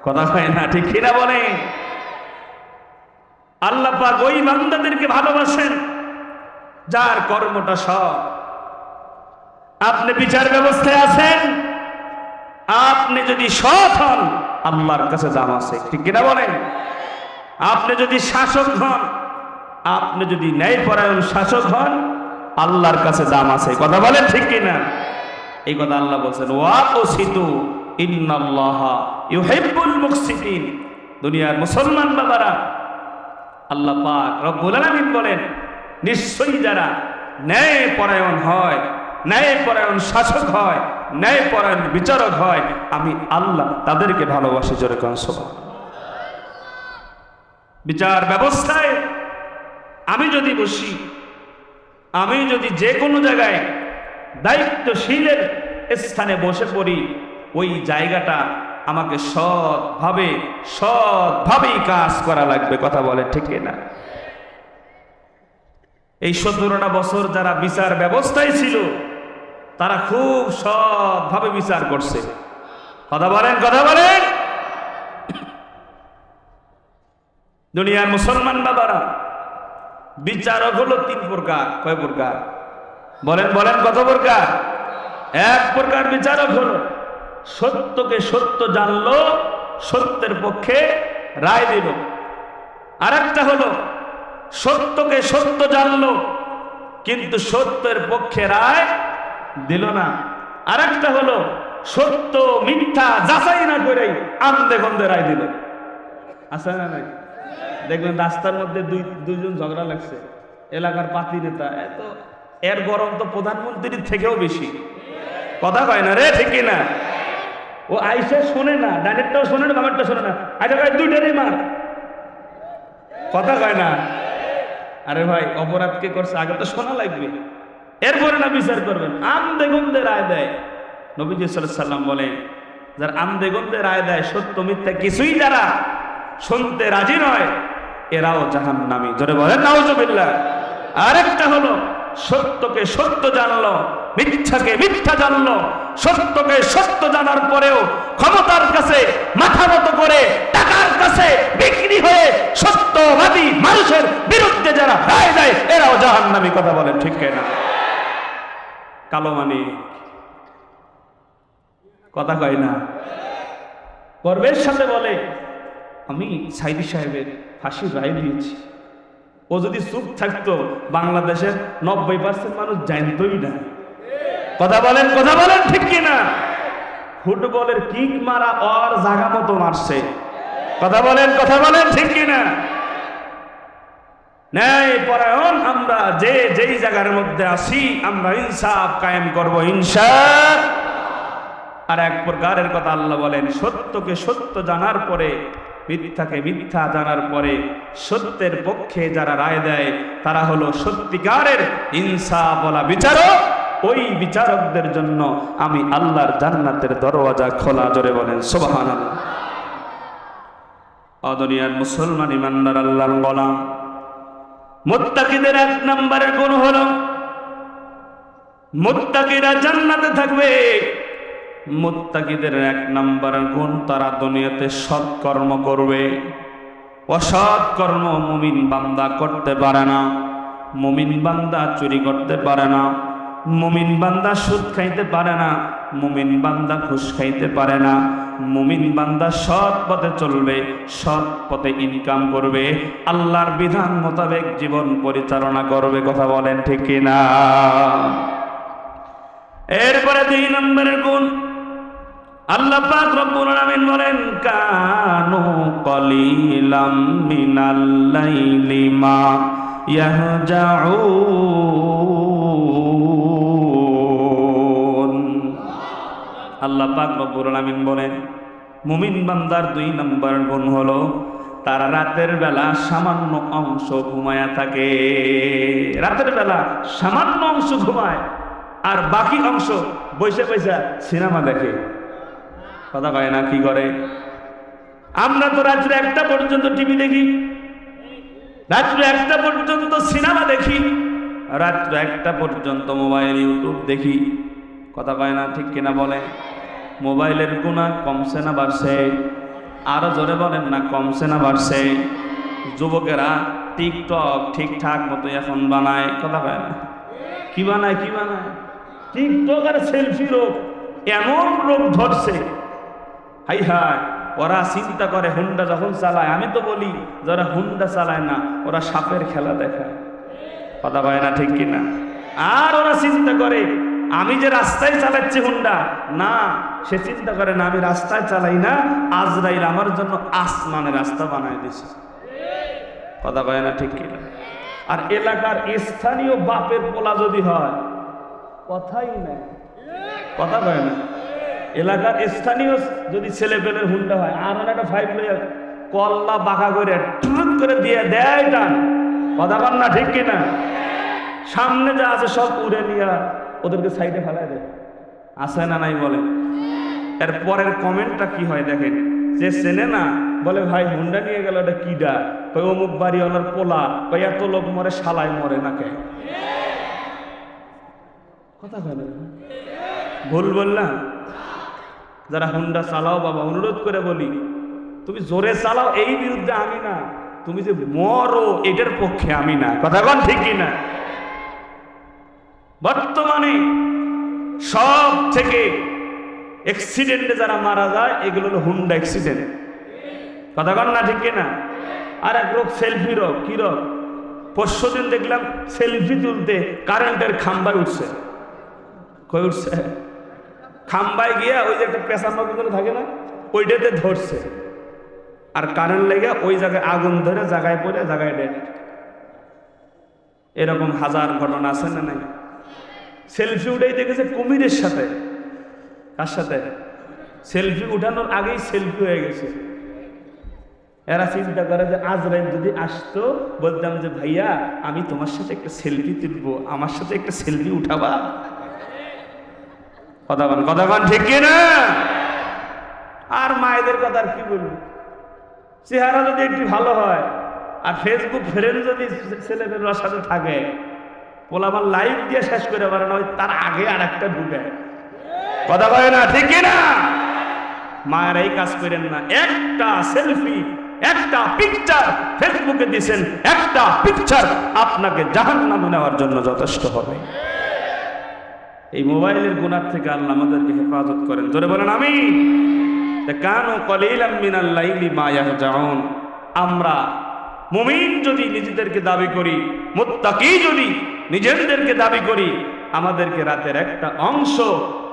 কথা হয় না, ঠিক কিনা বলে? আল্লাহ পাক ওই বান্দাদেরকে ভালোবাসেন যার কর্মটা সৎ। আপনি বিচার ব্যবস্থায় আছেন, আপনি যদি সৎ হন আল্লাহর কাছে দাম আছে, ঠিক কিনা বলেন? আপনি যদি শাসক হন, আপনি যদি ন্যায়পরায়ণ শাসক হন আল্লাহর কাছে দাম আছে। কথা বলেন ঠিক কিনা? এই কথা আল্লাহ বলছেন ওয়াকসিতু ইন্নাল্লাহা ইউহিব্বুল মুকসিতিন। দুনিয়ার মুসলমান বাবারা, আল্লাহ পাক রব্বুল আলামিন বলেন নিশ্চয়ই যারা ন্যায়পরায়ণ হয়, ন্যায়পরায়ণ শাসক হয়, ন্যায়পরায়ণ বিচারক হয়, আমি আল্লাহ তাদেরকে ভালোবাসি। জোরে কোন সুবহানাল্লাহ। বিচার ব্যবস্থায় আমি যদি বসি, আমি যদি যে কোনো জায়গায় দায়িত্বশীলের স্থানে বসে পড়ি, ওই জায়গাটা আমাকে সৎভাবেই কাজ করা লাগবে। কথা বলে ঠিক না? এই 17টা বছর যারা বিচার ব্যবস্থায় ছিল তারা খুব সৎভাবে বিচার করছে। কথা বলেন, কথা বলেন। দুনিয়ার মুসলমান বাবারা, বিচারক হলো 3 প্রকার। কয় প্রকার? বলেন বলেন, কত প্রকার? এক প্রকার বিচারক হলো সত্যকে সত্য জানলো, সত্যের পক্ষে রায় দিল। আরেকটা হলো সত্যকে সত্য জানলো কিন্তু সত্যের পক্ষে রায় দিল না। আরেকটা হলো সত্য মিথ্যা যাচাই না করেই আন্দে গন্ধে রায় দিল। আছে না নাই? দেখবেন রাস্তার মধ্যে দুইজন ঝগড়া লাগছে, এলাকার পাতি নেতা, এর গরম তো প্রধানমন্ত্রীর থেকেও বেশি। কথা কয় না রে, ঠিক না? ও আইসে শোনে না, ডাইরেক্টটাও শোনে না, বাবারটা শোনে না, আইসা কয় দুইটারই মার। কথা কয় না? আরে ভাই, অপরাধ কে করছে আগে তো শোনা লাগবে, এরপরে না বিচার করবেন। আন্দে গন্ধে রায় দেয়। নবীজি সাল্লাল্লাহু আলাইহি ওয়াসাল্লাম বলেন যারা আন্দে গন্ধে রায় দেয়, সত্য মিথ্যা কিছুই যারা শুনতে রাজি নয়, এরাও জাহান্নামী। জোরে বলেন নাউজুবিল্লাহ। আরেকটা হলো সত্যকে সত্য জানলো, মিথ্যাকে মিথ্যা জানলো, সত্যকে সত্য জানার পরেও ক্ষমতার কাছে মাথা নত করে টাকার কাছে বিক্রি হয়ে সত্যবাদী মানুষের বিরুদ্ধে যারা রায় দেয় এরাও জাহান্নামী। কথা বলেন ঠিক না? কালো মানিক, কথা কয় না? গর্বের সাথে বলে আমি সাইদি সাহেবের ফাঁসির রায় দিয়েছি। ও যদি চুপ থাকতো বাংলাদেশের 90% মানুষ জানতই না। কথা বলেন, কথা বলেন ঠিক কিনা? ফুটবলের কিক মারা ওর জায়গা মতো মারছে। কথা বলেন, কথা বলেন ঠিক কিনা? ন্যায় পরায়ণ আমরা যেই জায়গার মধ্যে আসি আমরা ইনসাফ কায়েম করব ইনশাআল্লাহ। আর এক প্রকারের কথা আল্লাহ বলেন সত্যকে সত্য জানার পরে, মিথ্যাকে মিথ্যা জানার পরে সত্যের পক্ষে যারা রায় দেয় তারা হলো সত্যিকারের ইনসাফওয়ালা বিচারক। ওই বিচারকদের জন্য আমি আল্লাহর জান্নাতের দরওয়াজা খোলা। জোরে বলেন সুবহানাল্লাহ। দুনিয়ার মুসলমান ইমানদার আল্লাহর গোলাম, মুত্তাকিদের 1 নম্বরের গুণ হলো মুত্তাকিরা জান্নাতে থাকবে। মুত্তাকিদের 1 নম্বর গুণ, তারা দুনিয়াতে সৎকর্ম করবে। অসৎ কর্ম মুমিন বান্দা করতে পারে না। মুমিন বান্দা চুরি করতে পারে না, মুমিন বান্দা সুদ খাইতে পারে না, মুমিন বান্দা ঘুষ খাইতে পারে না। মুমিন বান্দা সৎ পথে চলবে, সৎ পথে ইনকাম করবে, আল্লাহর বিধান মোতাবেক জীবন পরিচালনা করবে। কথা বলেন ঠিক কিনা? এরপরে 2 নম্বরের গুণ আল্লাহ পাক রব্বুল আলামিন বলেন, কানু কলিলাম মিনাল লাইলি মা ইয়াহজাউন। আল্লাহ পাক রব্বুল আলামিন বলেন, মুমিন বান্দার 2 নম্বর গুণ হলো তারা রাতের বেলা সামান্য অংশ ঘুমায়া থাকে। রাতের বেলা সামান্য অংশ ঘুমায়, আর বাকি অংশ বসে বসে সিনেমা দেখে। কথা কয় না? কি করে? আমরা তো রাত্রে 1টা পর্যন্ত টিভি দেখি, রাত্রে 1টা পর্যন্ত সিনেমা দেখি, রাত্রে 1টা পর্যন্ত মোবাইল ইউটিউব দেখি। কথা কয় না? ঠিক কিনা বলে? মোবাইলের গুনাহ কমছে না বাড়ছে? আরো জোরে বলেন না, কমছে না বাড়ছে? যুবকেরা টিকটক ঠিকঠাক মতো এখন বানায়। কথা কয় না? কি বানায়? কি বানায়? টিকটক আর সেলফি রোগ, এমন রোগ ধরছে। হাই হাই, ওরা চিন্তা করে হুন্ডা যখন চালায়, আমি তো বলি যারা হুন্ডা চালায় না ওরা সাপের খেলা দেখায়। কথা কয় না? ঠিক কিনা? আর ওরা চিন্তা করে আমি যে রাস্তায় চালাচ্ছি হুন্ডা, না, সে চিন্তা করে না আমি রাস্তায় চালাই না, আজরাইল আমার জন্য আসমানে রাস্তা বানায় দিছে। কথা কয় না? ঠিক কিনা? আর এলাকার স্থানীয় বাপের পোলা যদি হয়, কথাই নাই। কথা কয় না? এলাকার স্থানীয় যদি ছেলে পেলের হুন্ডা হয়, আর একটা 5 লইয়া কল্লা বাঁকা করে টুট করে দিয়ে দেয় টান। কথা কন না? ঠিক কিনা? সামনে যা আছে সব উড়ে নিয়ে ওদেরকে সাইডে ফেলায় দেয়। আছে না নাই? বলে। এর পরের কমেন্টটা কি হয় দেখেন, যে চেনে না বলে ভাই হুন্ডা নিয়ে গেল, ওটা কিডা? কই অমুক বাড়িওয়ালার পোলা। কই এত লোক মরে, শালায় মরে না কে? কথা কয় না? ভুল বললাম? যারা হুন্ডা চালাও বাবা, অনুরোধ করে বলি, তুমি জোরে চালাও এই বিরুদ্ধে আমি না, তুমি যে মরো এটার পক্ষে আমি না। কথা কন ঠিক কিনা? বর্তমানে সব থেকে অ্যাক্সিডেন্টে যারা মারা যায় এগুলো হলো হুন্ডা অ্যাক্সিডেন্ট। কথা কন না? ঠিক কিনা? আর এক রোগ সেলফি রোগ। কি রোগ? পরশুদিন দেখলাম সেলফি তুলতে কারেন্টের খাম্বায় উঠছে। কই উঠছে? খাম্বায় গিয়া ওই যে একটা পেশার মতো থাকে না, ওইটাতে ধরছে, আর কারেন্ট লেগে ওই জায়গায় আগুন ধরে জায়গায় পড়ে জায়গায় ডেট। এরকম হাজার ঘটনা আছে না নাই? সেলফি উঠাই দেখেছে কুমিরের সাথে। কার সাথে? সেলফি উঠানোর আগেই সেলফি হয়ে গেছে। এরা চিন্তা করে যে আজরাইল যদি আসতো, বলতাম যে ভাইয়া আমি তোমার সাথে একটা সেলফি তুলবো, আমার সাথে একটা সেলফি উঠাবা? কথা বল, কথা বল, ঠিক কিনা? আর মায়েদের কথা আর কি বলবো, চেহারা যদি একটু ভালো হয় আর ফেসবুক ফ্রেন্ড যদি ছেলেমেয়ের সাথে থাকে, পোলাবার লাইভ দিয়ে শেষ করে পারে না, তার আগে আর একটা ঢুকে। কথা বলে না? ঠিক কিনা? মায়ের এই কাজ করেন না। একটা সেলফি, একটা পিকচার ফেসবুকে দিয়েছেন, একটা পিকচার আপনাকে জাহান্নামে নেওয়ার জন্য যথেষ্ট হবে। এই মোবাইলের গুনাহ থেকে আল্লাহ আমাদেরকে হেফাজত করেন। জোরে বলেন আমিন। কানু কলিলাম মিনাল লাইলি মা ইয়াহজাউন। আমরা মুমিন যদি নিজেদেরকে দাবি করি, মুত্তাকি যদি নিজেদেরকে দাবি করি, আমাদেরকে রাতের একটা অংশ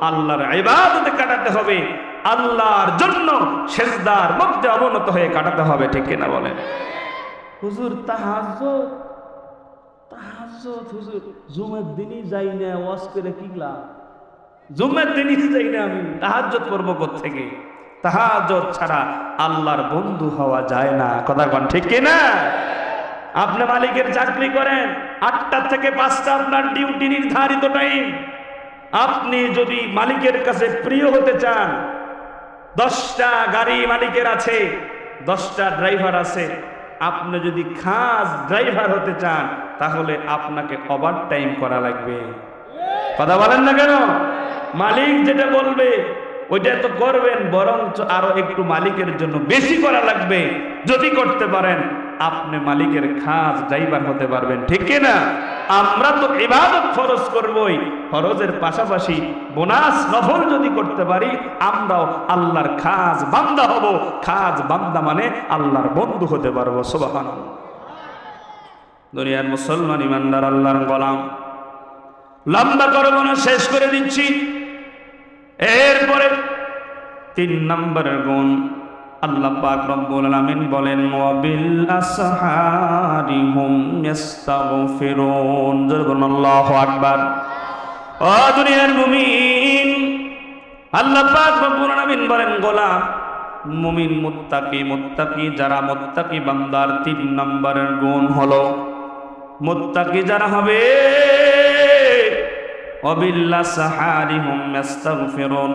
আল্লাহর ইবাদতে কাটাতে হবে, আল্লাহর জন্য সিজদার মধ্যে অবনত হয়ে কাটাতে হবে। ঠিক কিনা বলেন? হুজুর তাহাজ্জুদ, তাহাজ্জুদ হুজুর জুমার দিনই যাই না, ওয়াজ করে কি লাভ? জুমার দিনই যাই না, আমি তাহাজ্জুদ করব কোত্থেকে? তাহাজ্জুদ ছাড়া আল্লাহর বন্ধু হওয়া যায় না। কথা কোন ঠিক কিনা? আপনি মালিকের চাকরি করেন, 8টা থেকে 5টা আপনার ডিউটি নির্ধারিত টাইম। আপনি যদি মালিকের কাছে প্রিয় হতে চান, 10টা গাড়ি মালিকের আছে, 10টা ড্রাইভার আছে, আপনি যদি খাস ড্রাইভার হতে চান তাহলে আপনাকে ওভার টাইম করা লাগবে। কথা বলেন না কেন? মালিক যেটা বলবে ওইটা তো করবেন, বরং আরো একটু মালিকের জন্য বেশি করা লাগবে। যদি করতে পারেন আপনি মালিকের খাস ড্রাইভার হতে পারবেন, ঠিক কি না? আমরা তো ইবাদত ফরজ করবই, ফরজের পাশাপাশি বোনাস নফল যদি করতে পারি আমরাও আল্লাহর খাস বান্দা হব। খাস বান্দা মানে আল্লাহর বন্ধু হতে পারবো। সুবহানাল্লাহ। দুনিয়ার মুসলমান ইমানদার আল্লাহর গোলাম, লম্বা করব না, শেষ করে দিচ্ছি। এরপরে 3 নম্বরের গুণ আল্লাহ পাক রব্বুল আলামিন বলেন ওয়াবিল আসহারি হুম ইস্তাগফিরুন। আল্লাহু আকবার। ও দুনিয়ার মুমিন, আল্লাহ পাক রব্বুল আলামিন বলেন গোলাম মুমিন মুত্তাকি যারা মুত্তাকি বান্দার 3 নম্বরের গুণ হলো মুত্তাকি যারা হবে ওয়াবিল আসহারি হুম ইস্তাগফিরুন,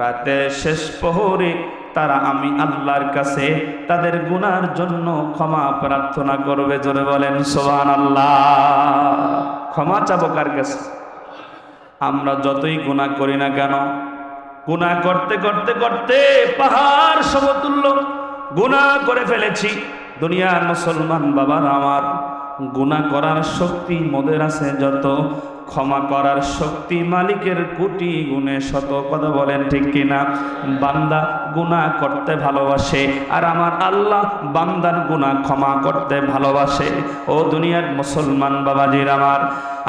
রাতের শেষ প্রহরে তারা আমি আল্লাহর কাছে তাদের গুনার জন্য ক্ষমা প্রার্থনা করবে। জোরে বলেন সুবহানাল্লাহ। ক্ষমা চাবো কার কাছে? আমরা যতই গুনাহ করি না কেন, গুনাহ করতে করতে করতে পাহাড় সমতুল্য গুনাহ করে ফেলেছি। দুনিয়ার মুসলমান বাবার আমার, গুনাহ করার শক্তি মোদের আছে যত, ক্ষমা করার শক্তি মালিকের কোটি গুণে শত। কথা বলেন ঠিক কিনা? বান্দা গুনাহ করতে ভালোবাসে আর আমার আল্লাহ বান্দার গুনাহ ক্ষমা করতে ভালোবাসে। ও দুনিয়ার মুসলমান বাবাজির আমার,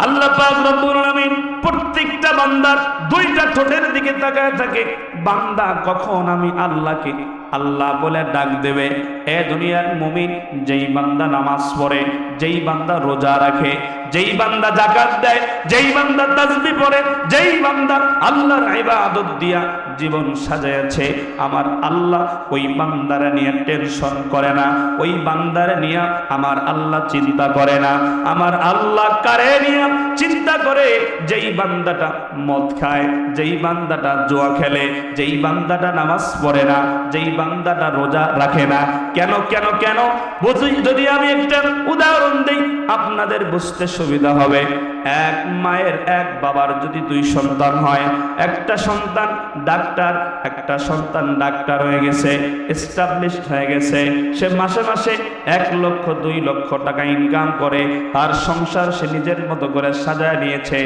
আল্লাহ পাক রব্বুল আলামিন প্রত্যেকটা বান্দার 2টা ঠোঁটের দিকে তাকায় থাকে। বান্দা কখন আমি আল্লাহকে আল্লাহ বলে ডাক দেবে। এ দুনিয়ার মুমিন, যেই বান্দা নামাজ পড়ে, যেই বান্দা রোজা রাখে, যেই বান্দা যাকাত দেয়, যেই বান্দা তাসবিহ পড়ে, যেই বান্দা আল্লাহর ইবাদত দিয়া জীবন সাজাইছে, আমার আল্লাহ ওই বান্দারে নিয়ে টেনশন করে না, ওই বান্দারে নিয়ে আমার আল্লাহ চিন্তা করে না। আমার আল্লাহ কারে নিয়ে চিন্তা করে? যেই বান্দাটা মদ খায়, যেই বান্দাটা জুয়া খেলে, যেই বান্দাটা নামাজ পড়ে না, যেই বান্দাটা রোজা রাখে না। কেন কেন কেন বুঝি? যদি আমি একটা উদাহরণ দেই আপনাদের বুঝতে সুবিধা হবে। এক মায়ের এক বাবার যদি 2 সন্তান হয়, একটা সন্তান ডাক্তার, একটা সন্তান ডাক্তার হয়ে গেছে, এস্টাবলিশড হয়ে গেছে, সে মাসে মাসে 1 লক্ষ 2 লক্ষ টাকা ইনকাম করে, তার সংসার সে নিজের মতো করে সাজায় নিয়েছে।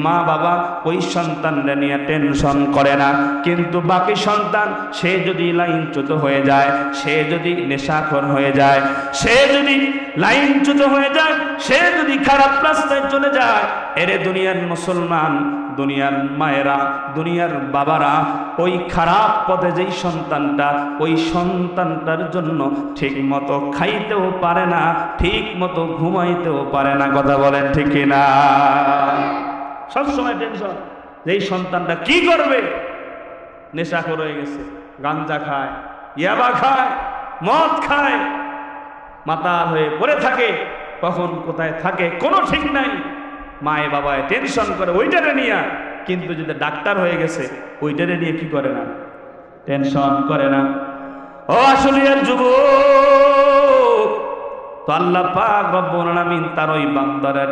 মা বাবা ওই সন্তানরা নিয়ে টেনশন করে না। কিন্তু বাকি সন্তান, সে যদি লাইনচ্যুত হয়ে যায়, সে যদি নেশাখোর হয়ে যায়, সে যদি লাইনচ্যুত হয়ে যায়, সে যদি খারাপ রাস্তায় চলে যায়, এরে দুনিয়ার মুসলমান, দুনিয়ার মায়েরা, দুনিয়ার বাবারা, ওই খারাপ পথে যেই সন্তানটা, ওই সন্তানটার জন্য ঠিক মতো খাইতেও পারে না, ঠিক মতো ঘুমাইতেও পারে না। কথা বলেন ঠিক কিনা? সবসময় টেনশন, যেই সন্তানটা কি করবে। নেশাখোর হয়ে গেছে, গাঞ্জা খায়, ইয়াবা খায়, মদ খায়, মাতাল হয়ে পড়ে থাকে, কখন কোথায় থাকে কোনো ঠিক নাই। মায়ে বাবায় টেনশন করে ওইটারে নিয়ে, কিন্তু যদি ডাক্তার হয়ে গেছে ওইটারে নিয়ে কি করে না? টেনশন করে না। ও আসলিয়ার যুবক, তো আল্লাহ পাক রব্বুল আলামিন তার ওই বান্দারা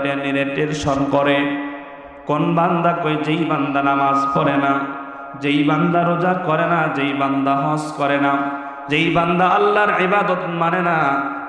টেনশন করে। কোন বান্দা? কই যেই বান্দা নামাজ পড়ে না, যেই বান্দা রোজা করে না, যেই বান্দা হজ করে না, যেই বান্দা আল্লাহর ইবাদত মানে না,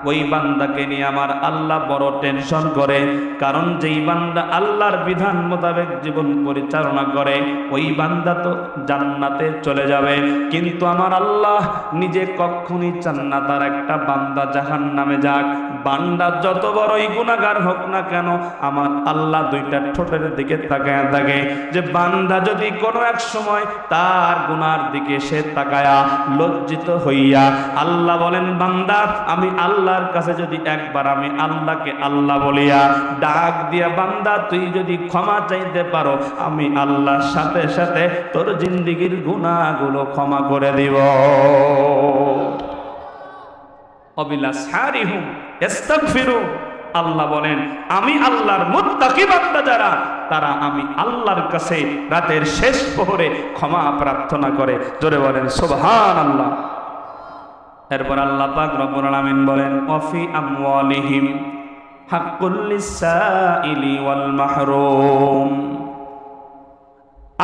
ওই বান্দাকে নিয়ে আমার আল্লাহ বড় টেনশন করে। কারণ যেই বান্দা আল্লাহর বিধান মোতাবেক জীবন পরিচালনা করে, ওই বান্দা তো জান্নাতে চলে যাবে। কিন্তু আমার আল্লাহ নিজে কখনই চান না তার একটা বান্দা জাহান্নামে যাক। বান্দা যত বড়ই গুনাহগার হোক না কেন, আমার আল্লাহ 2টা ঠোঁটের দিকে তাকায় থাকে, যে বান্দা যদি কোনো এক সময় তার গুনার দিকে সে তাকায়া লজ্জিত হইয়া আল্লাহ বলেন, বান্দা আমি আল্লাহর কাছে যদি একবার আমি আল্লাহকে আল্লাহ বলিয়া ডাক দিয়া, বান্দা তুই যদি ক্ষমা চাইতে পারো, আমি আল্লাহর সাথে সাথে তোর জিন্দেগীর গুনাহগুলো ক্ষমা করে দিব। অবিলাসহারিহুম ইস্তাগফিরু, আল্লাহ বলেন আমি আল্লাহর মুত্তাকি বান্দা যারা, তারা আমি আল্লাহর কাছে রাতের শেষ প্রহরে ক্ষমা প্রার্থনা করে। জোরে বলেন সুবহানাল্লাহ। এরপর আল্লাহ পাক রব্বুল আলামিন বলেন ওয়াফি আমওয়ালিহিম হাক্কুল লিসাইলি ওয়াল মাহরুম।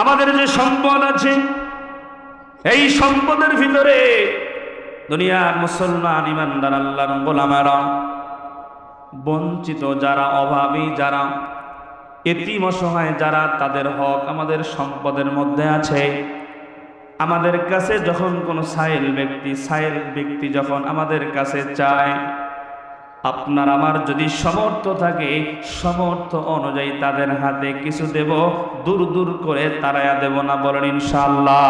আমাদের যে সম্পদ আছে, এই সম্পদের ভিতরে দুনিয়ার মুসলমান ইমানদার আল্লাহর গোলামেরা, বঞ্চিত যারা, অভাবী যারা, এতিম অসহায় যারা, তাদের হক আমাদের সম্পদের মধ্যে আছে। আমাদের কাছে যখন কোনো সাইল ব্যক্তি যখন আমাদের কাছে চায়, আপনার আমার যদি সামর্থ্য থাকে, সামর্থ্য অনুযায়ী তাদের হাতে কিছু দেব, দূর দূর করে তাড়ায়া দেব না, বলেন ইনশাআল্লাহ।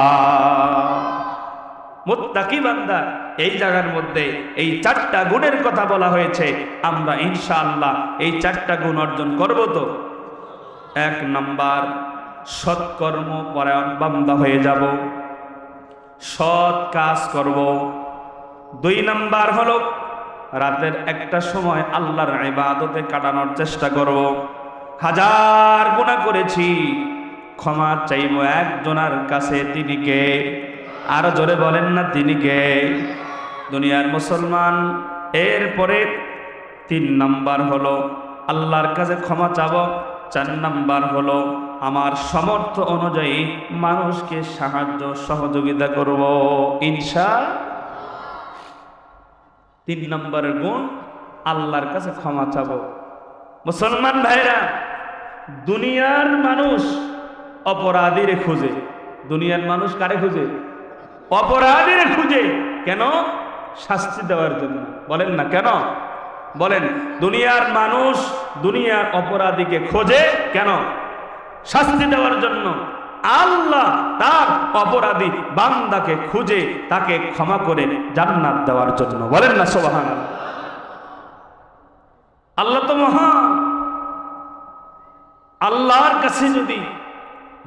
মুত্তাকি বান্দা, এই জায়গার মধ্যে এই 4টা গুণের কথা বলা হয়েছে। আমরা ইনশাআল্লাহ এই 4টা গুণ অর্জন করব তো। 1 নাম্বার, সৎকর্ম পরায়ণ বান্দা হয়ে যাব, সৎ কাজ করব। 2 নাম্বার হলো রাতের একটা সময় আল্লাহর ইবাদতে কাটানোর চেষ্টা করব। 1000 গুনাহ করেছি, ক্ষমা চাইব একজনের কাছে, তিনি কে? আরো জোরে বলেন না, তিনি কে? দুনিয়ার মুসলমান। এরপরে 3 নাম্বার হলো আল্লাহর কাছে ক্ষমা চাব। 4 নাম্বার হলো আমার সামর্থ্য অনুযায়ী মানুষকে সাহায্য সহযোগিতা করব ইনশাআল্লাহ। 3 নম্বরের গুণ আল্লাহর কাছে ক্ষমা চাব। মুসলমান ভাইরা, দুনিয়ার মানুষ অপরাধীরে খুঁজে। দুনিয়ার মানুষ কারে খুঁজে? অপরাধীরে খুঁজে। কেন? শাস্তি দেওয়ার জন্য। বলেন না কেন? বলেন। দুনিয়ার মানুষ দুনিয়ার অপরাধীকে খোঁজে কেন? শাস্তি দেওয়ার জন্য। আল্লাহ তার অপরাধী বান্দাকে খুঁজে তাকে ক্ষমা করে জান্নাত দেওয়ার জন্য। বলেন না সুবহানাল্লাহ। আল্লাহ তো মহান। আল্লাহর কাছে যদি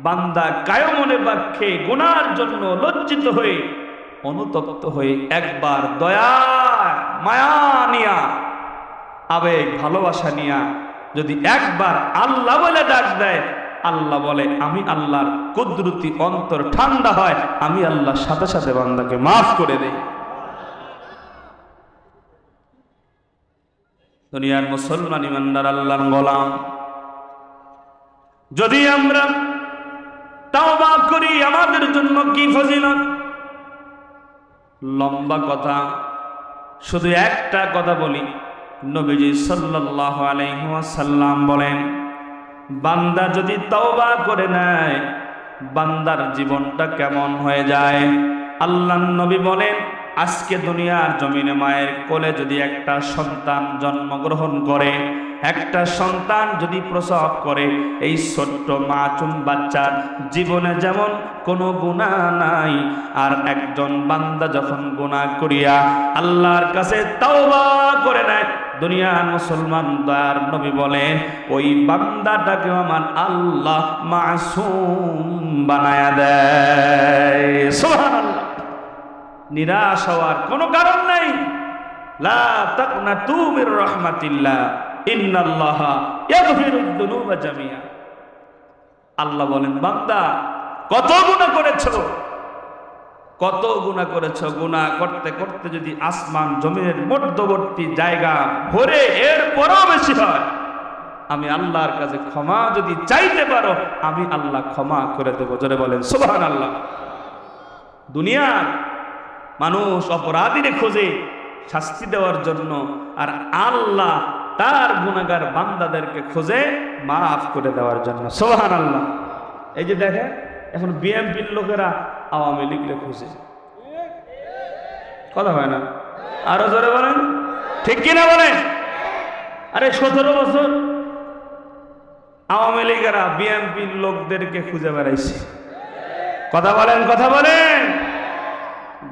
বান্দা কায়মনে বাক্যে গুনার জন্য লজ্জিত হয়ে, অনুতপ্ত হয়ে, একবার দয়া মায়া নিয়া, আবেগ ভালোবাসা নিয়া যদি একবার আল্লাহ বলে ডাক দেয়, আল্লাহ বলে, আমি আল্লাহর কুদরতি অন্তর ঠান্ডা হয়, আমি আল্লাহ সাথে সাথে বান্দাকে মাফ করে দেই। দুনিয়ার মুসলমান ইমানদার আল্লাহর গোলাম, যদি আমরা তাওবা করি আমাদের জন্য কি ফজিলত। লম্বা কথা, শুধু একটা কথা বলি। নবীজি সাল্লাল্লাহু আলাইহি ওয়াসাল্লাম বলেন, বান্দা যদি তওবা করে নেয়, বান্দার জীবনটা কেমন হয়ে যায়। আল্লাহর নবী বলেন, আজকে দুনিয়ার জমিনে মায়ের কোলে যদি একটা সন্তান জন্মগ্রহণ করে, একটা সন্তান যদি প্রসব করে, এই ছোট্ট মাসুম বাচ্চার জীবনে যেমন কোনো গুনাহ নাই, আর একজন বান্দা যখন গুনাহ করিয়া আল্লাহর কাছে তাওবা করে নেয়, দুনিয়ার মুসলমান দয়ার নবী বলেন, ওই বান্দাটাকে আমার আল্লাহ মাসুম বানায়া দেয়। সুবহানাল্লাহ। নিরাশ হওয়ার কোনো কারণ নাই। লা তাকনাতু মির রাহমাতিল্লাহ, ইন্নাল্লাহা ইয়াগফিরুদ যুনুবা জামিআ। আল্লাহ বলেন, বান্দা কত গুনাহ করেছো, কত গুনাহ করেছো। গুনাহ করতে করতে যদি আসমান জমিনের মধ্যবর্তী জায়গা ভরে এরপরও বেশি হয়, আমি আল্লাহর কাছে ক্ষমা যদি চাইতে পারো, আমি আল্লাহ ক্ষমা করে দেব। জোরে বলেন সুবহানাল্লাহ। দুনিয়ার মানুষ অপরাধীরে খোঁজে শাস্তি দেওয়ার জন্য, আর আল্লাহ তার গুনাহগার বান্দাদেরকে খোঁজে মাফ করে দেওয়ার জন্য। সুবহানাল্লাহ। এই যে দেখেন, এখন বিএনপির লোকেরা আওয়ামী লীগকে খুঁজে। কথা হয় না? আরো জোরে বলেন, ঠিক কিনা বলেন? আরে 17 বছর আওয়ামী লীগেরা বিএনপির লোকদেরকে খুঁজে বেড়াইছে। কথা বলেন, কথা বলেন।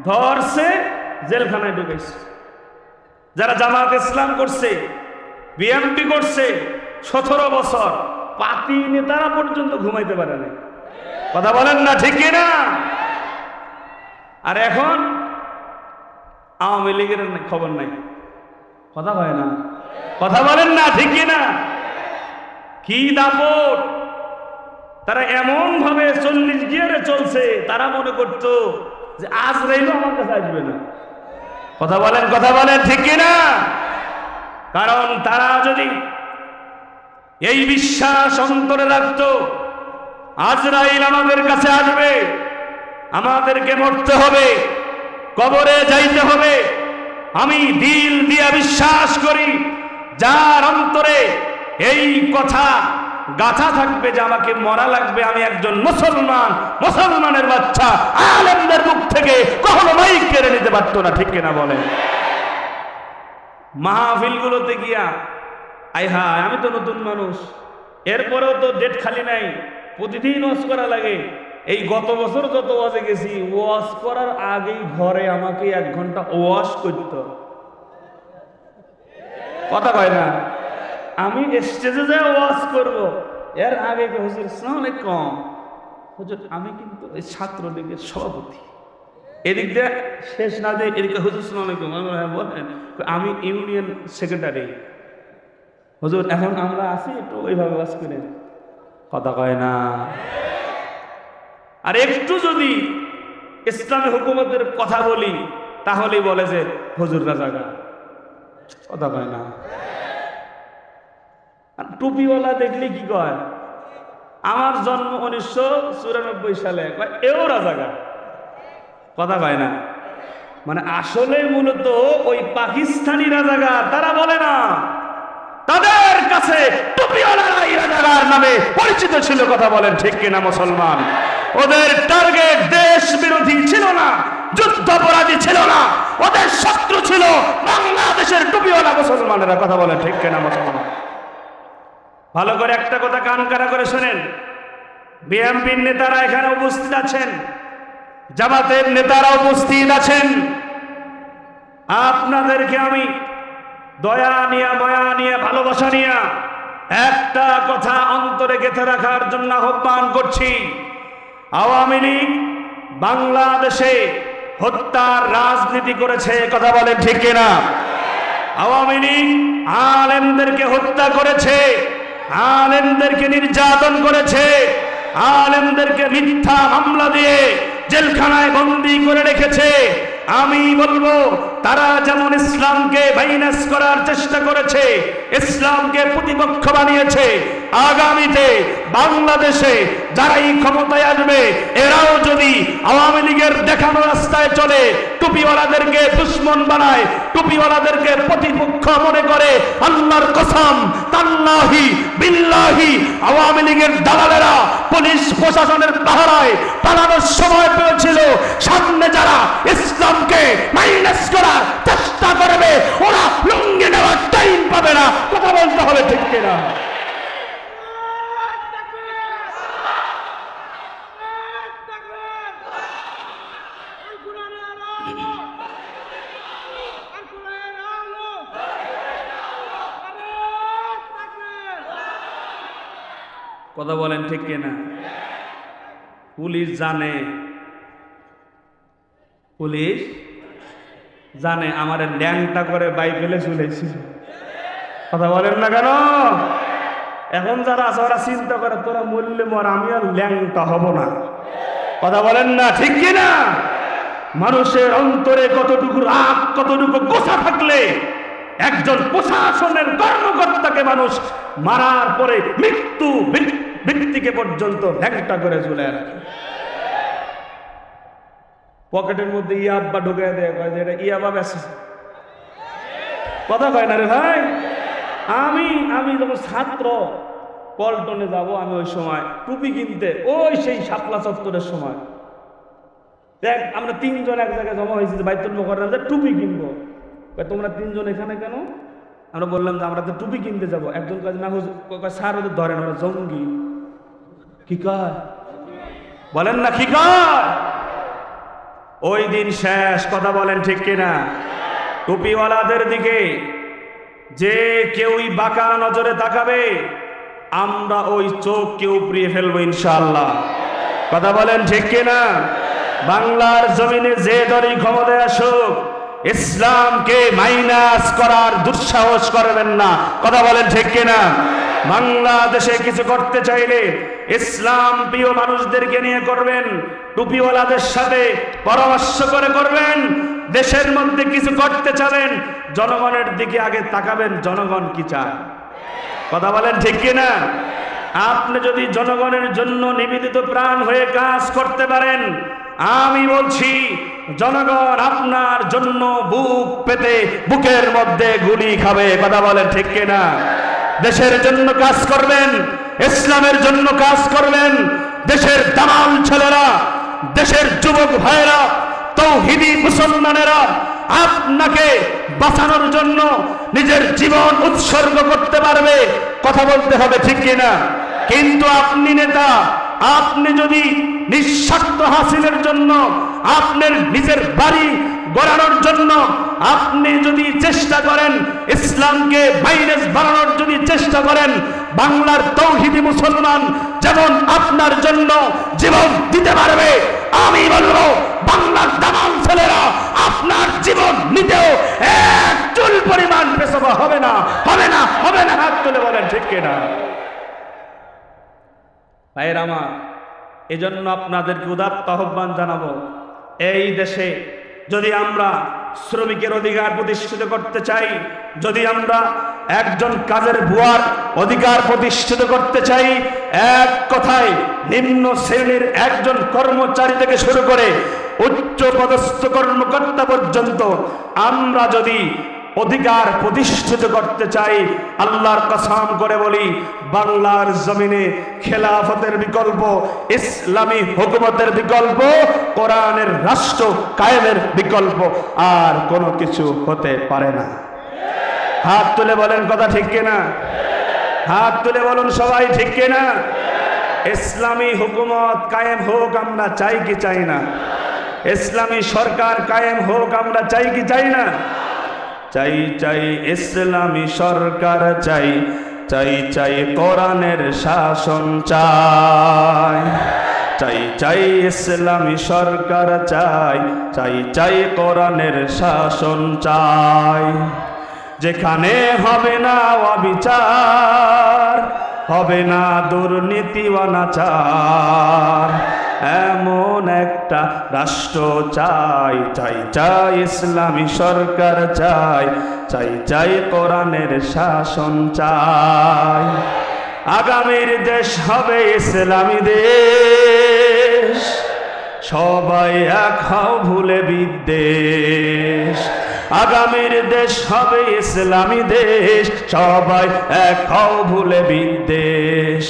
ধরছে, জেলখানায় ঢুকাইছে। যারা জামাত ইসলাম করছে, বিএনপি করছে 17 বছর, পাতি নেতারা পর্যন্ত ঘুমাইতে পারে না। কথা বলেন না, ঠিক কিনা? আর এখন আওয়ামী লীগের খবর নাই। কথা হয় না? কথা বলেন না, ঠিক কিনা? কি দাপট! তারা এমন ভাবে 40 গিয়ারে চলছে, তারা মনে করতো যে আজরাইলও আমার কাছে আসবে না। কথা বলেন, কথা বলেন, ঠিক কিনা? কারণ তারা যদি এই বিশ্বাস অন্তরে রাখতো, আজরাইল আমাদের কাছে আসবে, আমাদেরকে মরতে হবে, কবরে যাইতে হবে। আমি দিল দিয়ে বিশ্বাস করি, যার অন্তরে এই কথা গাথা থাকবে যে আমাকে মরা লাগবে, আমি একজন মুসলমান, মুসলমানের বাচ্চা, আলেমদের মুখ থেকে কখনো মাইক কেড়ে নিতে পারতো না, ঠিক কিনা বলেন? মাহফিলগুলোতে গিয়া আই হায়, আমি তো নতুন মানুষ, এরপরেও তো ডেট খালি নাই, প্রতিদিন ওয়াজ করা লাগে। এই গত বছর যত ওয়াজে গেছি, ওয়াজ করার আগেই ঘরে আমাকে 1 ঘন্টা ওয়াজ করতে হবে। কথা কয় না? আমি স্টেজে যাই ওয়াজ করব, এর আগে হুজুর আসসালামু আলাইকুম, হুজুর আমি কিন্তু এই ছাত্রলীগের সভাপতি, এদিক দিয়ে শেষ না দিয়ে এদিকে হুজুর আসসালামু আলাইকুম, বলেন আমি ইউনিয়ন সেক্রেটারি, হুজুর এখন আমরা আছি একটু ওইভাবে ওয়াজ করে। কথা কয় না? আর একটু যদি ইসলামী হুকুমতের কথা বলি তাহলেই বলে যে হুজুর রাজাকার। কথা কয় না? আর টুপিওয়ালা দেখলে কি কয়, আমার জন্ম 1994 সালে, কয় এও রাজাকার। কথা কয় না? মানে আসলে মূলত ওই পাকিস্তানি রাজাকার, তারা বলে না, তাদের কাছে টুপিওয়ালারাই রাজাকার নামে পরিচিত ছিল। কথা বলেন ঠিক কিনা মুসলমান? ওদের টার্গেট দেশ বিরোধী ছিল না, যুদ্ধাপরাধী ছিল না, ওদের শত্রু ছিল বাংলাদেশের টুপিওয়ালা মুসলমানেরা। কথা বলেন ঠিক কিনা মুসলমান? ভালো করে একটা কথা কান কারা করে শোনেন, বিএনপির নেতারা এখানে উপস্থিত আছেন, জামাতের নেতারা উপস্থিত আছেন, আপনাদেরকে আমি দয়া নিয়ে, মায়া নিয়ে, ভালোবাসা নিয়ে একটা কথা অন্তরে গেঁথে রাখার জন্য আহ্বান করছি। আওয়ামী লীগ বাংলাদেশে হত্যার রাজনীতি করেছে। কথা বলেন ঠিক কিনা? আওয়ামী লীগ আলেমদেরকে হত্যা করেছে, আলেমদেরকে নির্যাতন করেছে, আলেমদেরকে মিথ্যা মামলা দিয়ে জেলখানায় বন্দী করে রেখেছে। আমি বলবো, তারা যেমন ইসলামকে মাইনাস করার চেষ্টা করেছে, ইসলামকে প্রতিপক্ষ বানিয়েছে, আগামীতে বাংলাদেশে যারাই ক্ষমতায় আসবে এরাও যদি আওয়ামী লীগের দেখানো রাস্তায় চলে, টুপিওয়ালাদেরকে দুশ্মন বানায়, টুপিওয়ালাদেরকে প্রতিপক্ষ মনে করে, আল্লাহর কসম তাল্লাহি বিল্লাহি আওয়ামী লীগের দালালেরা পুলিশ প্রশাসনের পাহারায় পালানোর সময় পেয়েছিল। সামনে যারা ইসলামকে মাইনাস করার চেষ্টা করবে, ওরা লুঙ্গি নেওয়ার টাইম পাবে না। কথা বলতে হবে ঠিক কিনা? কথা বলেন ঠিক কিনা? পুলিশ জানে, পুলিশ জানে আমার ল্যাংটা করে বাই ফেলে চলেছিল। কথা বলেন না কেন? এখন যারা আছে ওরা চিন্তা করে তোরা মরলে মর, আমি আর ল্যাংটা হব না। কথা বলেন না ঠিক কিনা? মানুষের অন্তরে কতটুকু রাগ, কতটুকু গোসা থাকলে একজন প্রশাসনের কর্মকর্তাকে মানুষ মারার পরে মৃত্যু ব্যক্তিকে পর্যন্ত ল্যাংটা করে চলে রাখে। পকেটের মধ্যে ইয়াব্বা ঢুকে দেয়, কয় যে এটা ইয়াবা বেশি। কথা কয় না রে ভাই? আমি যখন ছাত্র পল্টনে যাব, আমি ওই সময় টুপি কিনতে, ওই সেই শাপলা চত্বরের সময় দেখ আমরা 3 জন এক জায়গায় জমা হয়েছি বাইতুল মুকাররমে টুপি কিনবো। তোমরা 3 জন এখানে কেন? আমরা বললাম যে আমরা তো টুপি কিনতে যাব। একজন কাজ না স্যার ওদের ধরেন, ওরা জঙ্গি। কি কয়? বলেন না কি কয়? ওই দিন শেষ। কথা বলেন ঠিক কিনা? টুপিওয়ালাদের দিকে যে কেউই বাঁকা নজরে তাকাবে, আমরা ওই চোখকে উপড়িয়ে ফেলবো ইনশাআল্লাহ। কথা বলেন ঠিক কিনা? বাংলার জমিনে যে দলই ক্ষমতায় আসুক, ইসলামকে মাইনাস করার দুঃসাহস করবেন না। কথা বলেন ঠিক কিনা? বাংলাদেশে কিছু করতে চাইলে ইসলাম প্রিয় মানুষদেরকে নিয়ে করবেন, টুপিওয়ালাদের সাথে পরামর্শ করে করবেন। দেশের মধ্যে কিছু করতে চাবেন, জনগণের দিকে আগে তাকাবেন, জনগণ কি চায়। কথা বলেন ঠিক কিনা? আপনি যদি জনগণের জন্য নিবেদিত প্রাণ হয়ে কাজ করতে পারেন, আমি বলছি জনগণ আপনার জন্য বুক পেতে বুকের মধ্যে গুলি খাবে। কথা বলেন ঠিক কিনা? দেশের জন্য কাজ করবেন, ইসলামের জন্য কাজ করবেন। দেশের দামাল ছেলেরা, দেশের যুবক ভাইয়েরা, তৌহিদি মুসলমানেরা আপনাকে বাঁচানোর জন্য নিজের জীবন উৎসর্গ করতে পারবে। কথা বলতে হবে ঠিক কিনা? কিন্তু আপনি নেতা, আপনি যদি নিঃস্বার্থ হাসিলের জন্য, আপনার নিজের বাড়ি গড়ানোর জন্য আপনি যদি চেষ্টা করেন, ইসলামকে মাইনাস বানানোর যদি চেষ্টা করেন, বাংলার তৌহিদি মুসলমান যেমন আপনার জন্য জীবন দিতে পারবে, আমি বলবো বাংলার দামাল ছেলেরা আপনার জীবন নিতেও এক চুল পরিমাণ পেছাবা হবে না, হবে না, হবে না। হাত তুলে বলেন ঠিক কিনা? ভাইয়ের আমার, এজন্য আপনাদেরকে উদাত্ত আহ্বান জানাবো, এই দেশে যদি আমরা শ্রমিকের অধিকার প্রতিষ্ঠিত করতে চাই, যদি আমরা একজন কাজের বুয়ার অধিকার প্রতিষ্ঠিত করতে চাই, এক কথায় নিম্ন শ্রেণীর একজন কর্মচারী থেকে শুরু করে উচ্চ পদস্থ কর্মকর্তা পর্যন্ত আমরা যদি অধিকার প্রতিষ্ঠিত করতে চাই, আল্লাহর কসম করে বলি, বাংলার জমিনে খেলাফতের বিকল্প, ইসলামী হুকুমতের বিকল্প, কোরআনের রাষ্ট্র কায়েমের বিকল্প আর কোনো কিছু হতে পারে না। হাত তুলে বলেন কথা ঠিক কিনা? হাত তুলে বলুন সবাই ঠিক কিনা? ইসলামী হুকুমত কায়েম হোক আমরা চাই কি চাই না? ইসলামী সরকার কায়েম হোক আমরা চাই কি চাই না? চাই চাই ইসলামী সরকার চাই, চাই চাই কোরআনের শাসন চাই, চাই চাই ইসলামী সরকার চাই, চাই চাই কোরআনের শাসন চাই। যেখানে হবে না অবিচার, হবে না দুর্নীতি অনাচার, এমন একটা রাষ্ট্র চাই, চাই চাই ইসলামী সরকার চাই, চাই চাই কোরআনের শাসন চাই। আগামীর দেশ হবে ইসলামী দেশ, সবাই এক হও ভুলে বিদ্বেষ। আগামীর দেশ হবে ইসলামী দেশ, সবাই এক হও ভুলে বিদ্বেষ।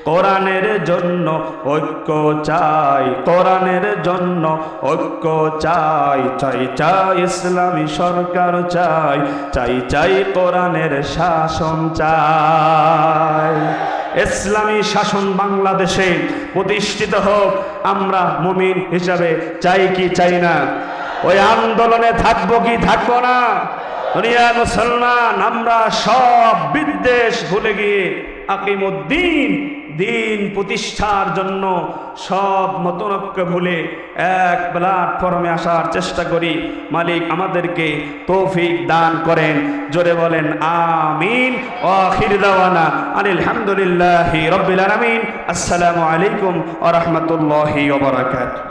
কোরআনের জন্য ঐক্য চাই, কোরআনের জন্য ঐক্য চাই, চাই চাই ইসলামী সরকার চাই, চাই চাই কোরআনের শাসন চাই। ইসলামী শাসন বাংলাদেশে প্রতিষ্ঠিত হোক, আমরা মুমিন হিসাবে চাই কি চাই না? ওই আন্দোলনে থাকবো কি থাকবো না? দুনিয়ার মুসলমান আমরা সব বিদ্বেষ ভুলে গিয়ে আকিমুদ্দিন, দিন প্রতিষ্ঠার জন্য সব মতনৈক্য ভুলে এক প্ল্যাটফর্মে আসার চেষ্টা করি। মালিক আমাদেরকে তৌফিক দান করেন। জোরে বলেন আমিন। আখির দাওয়ানা আনিল হামদুলিল্লাহি রাব্বিল আলামিন। আসসালামু আলাইকুম ওয়া রাহমাতুল্লাহি ওয়া বারাকাতুহু।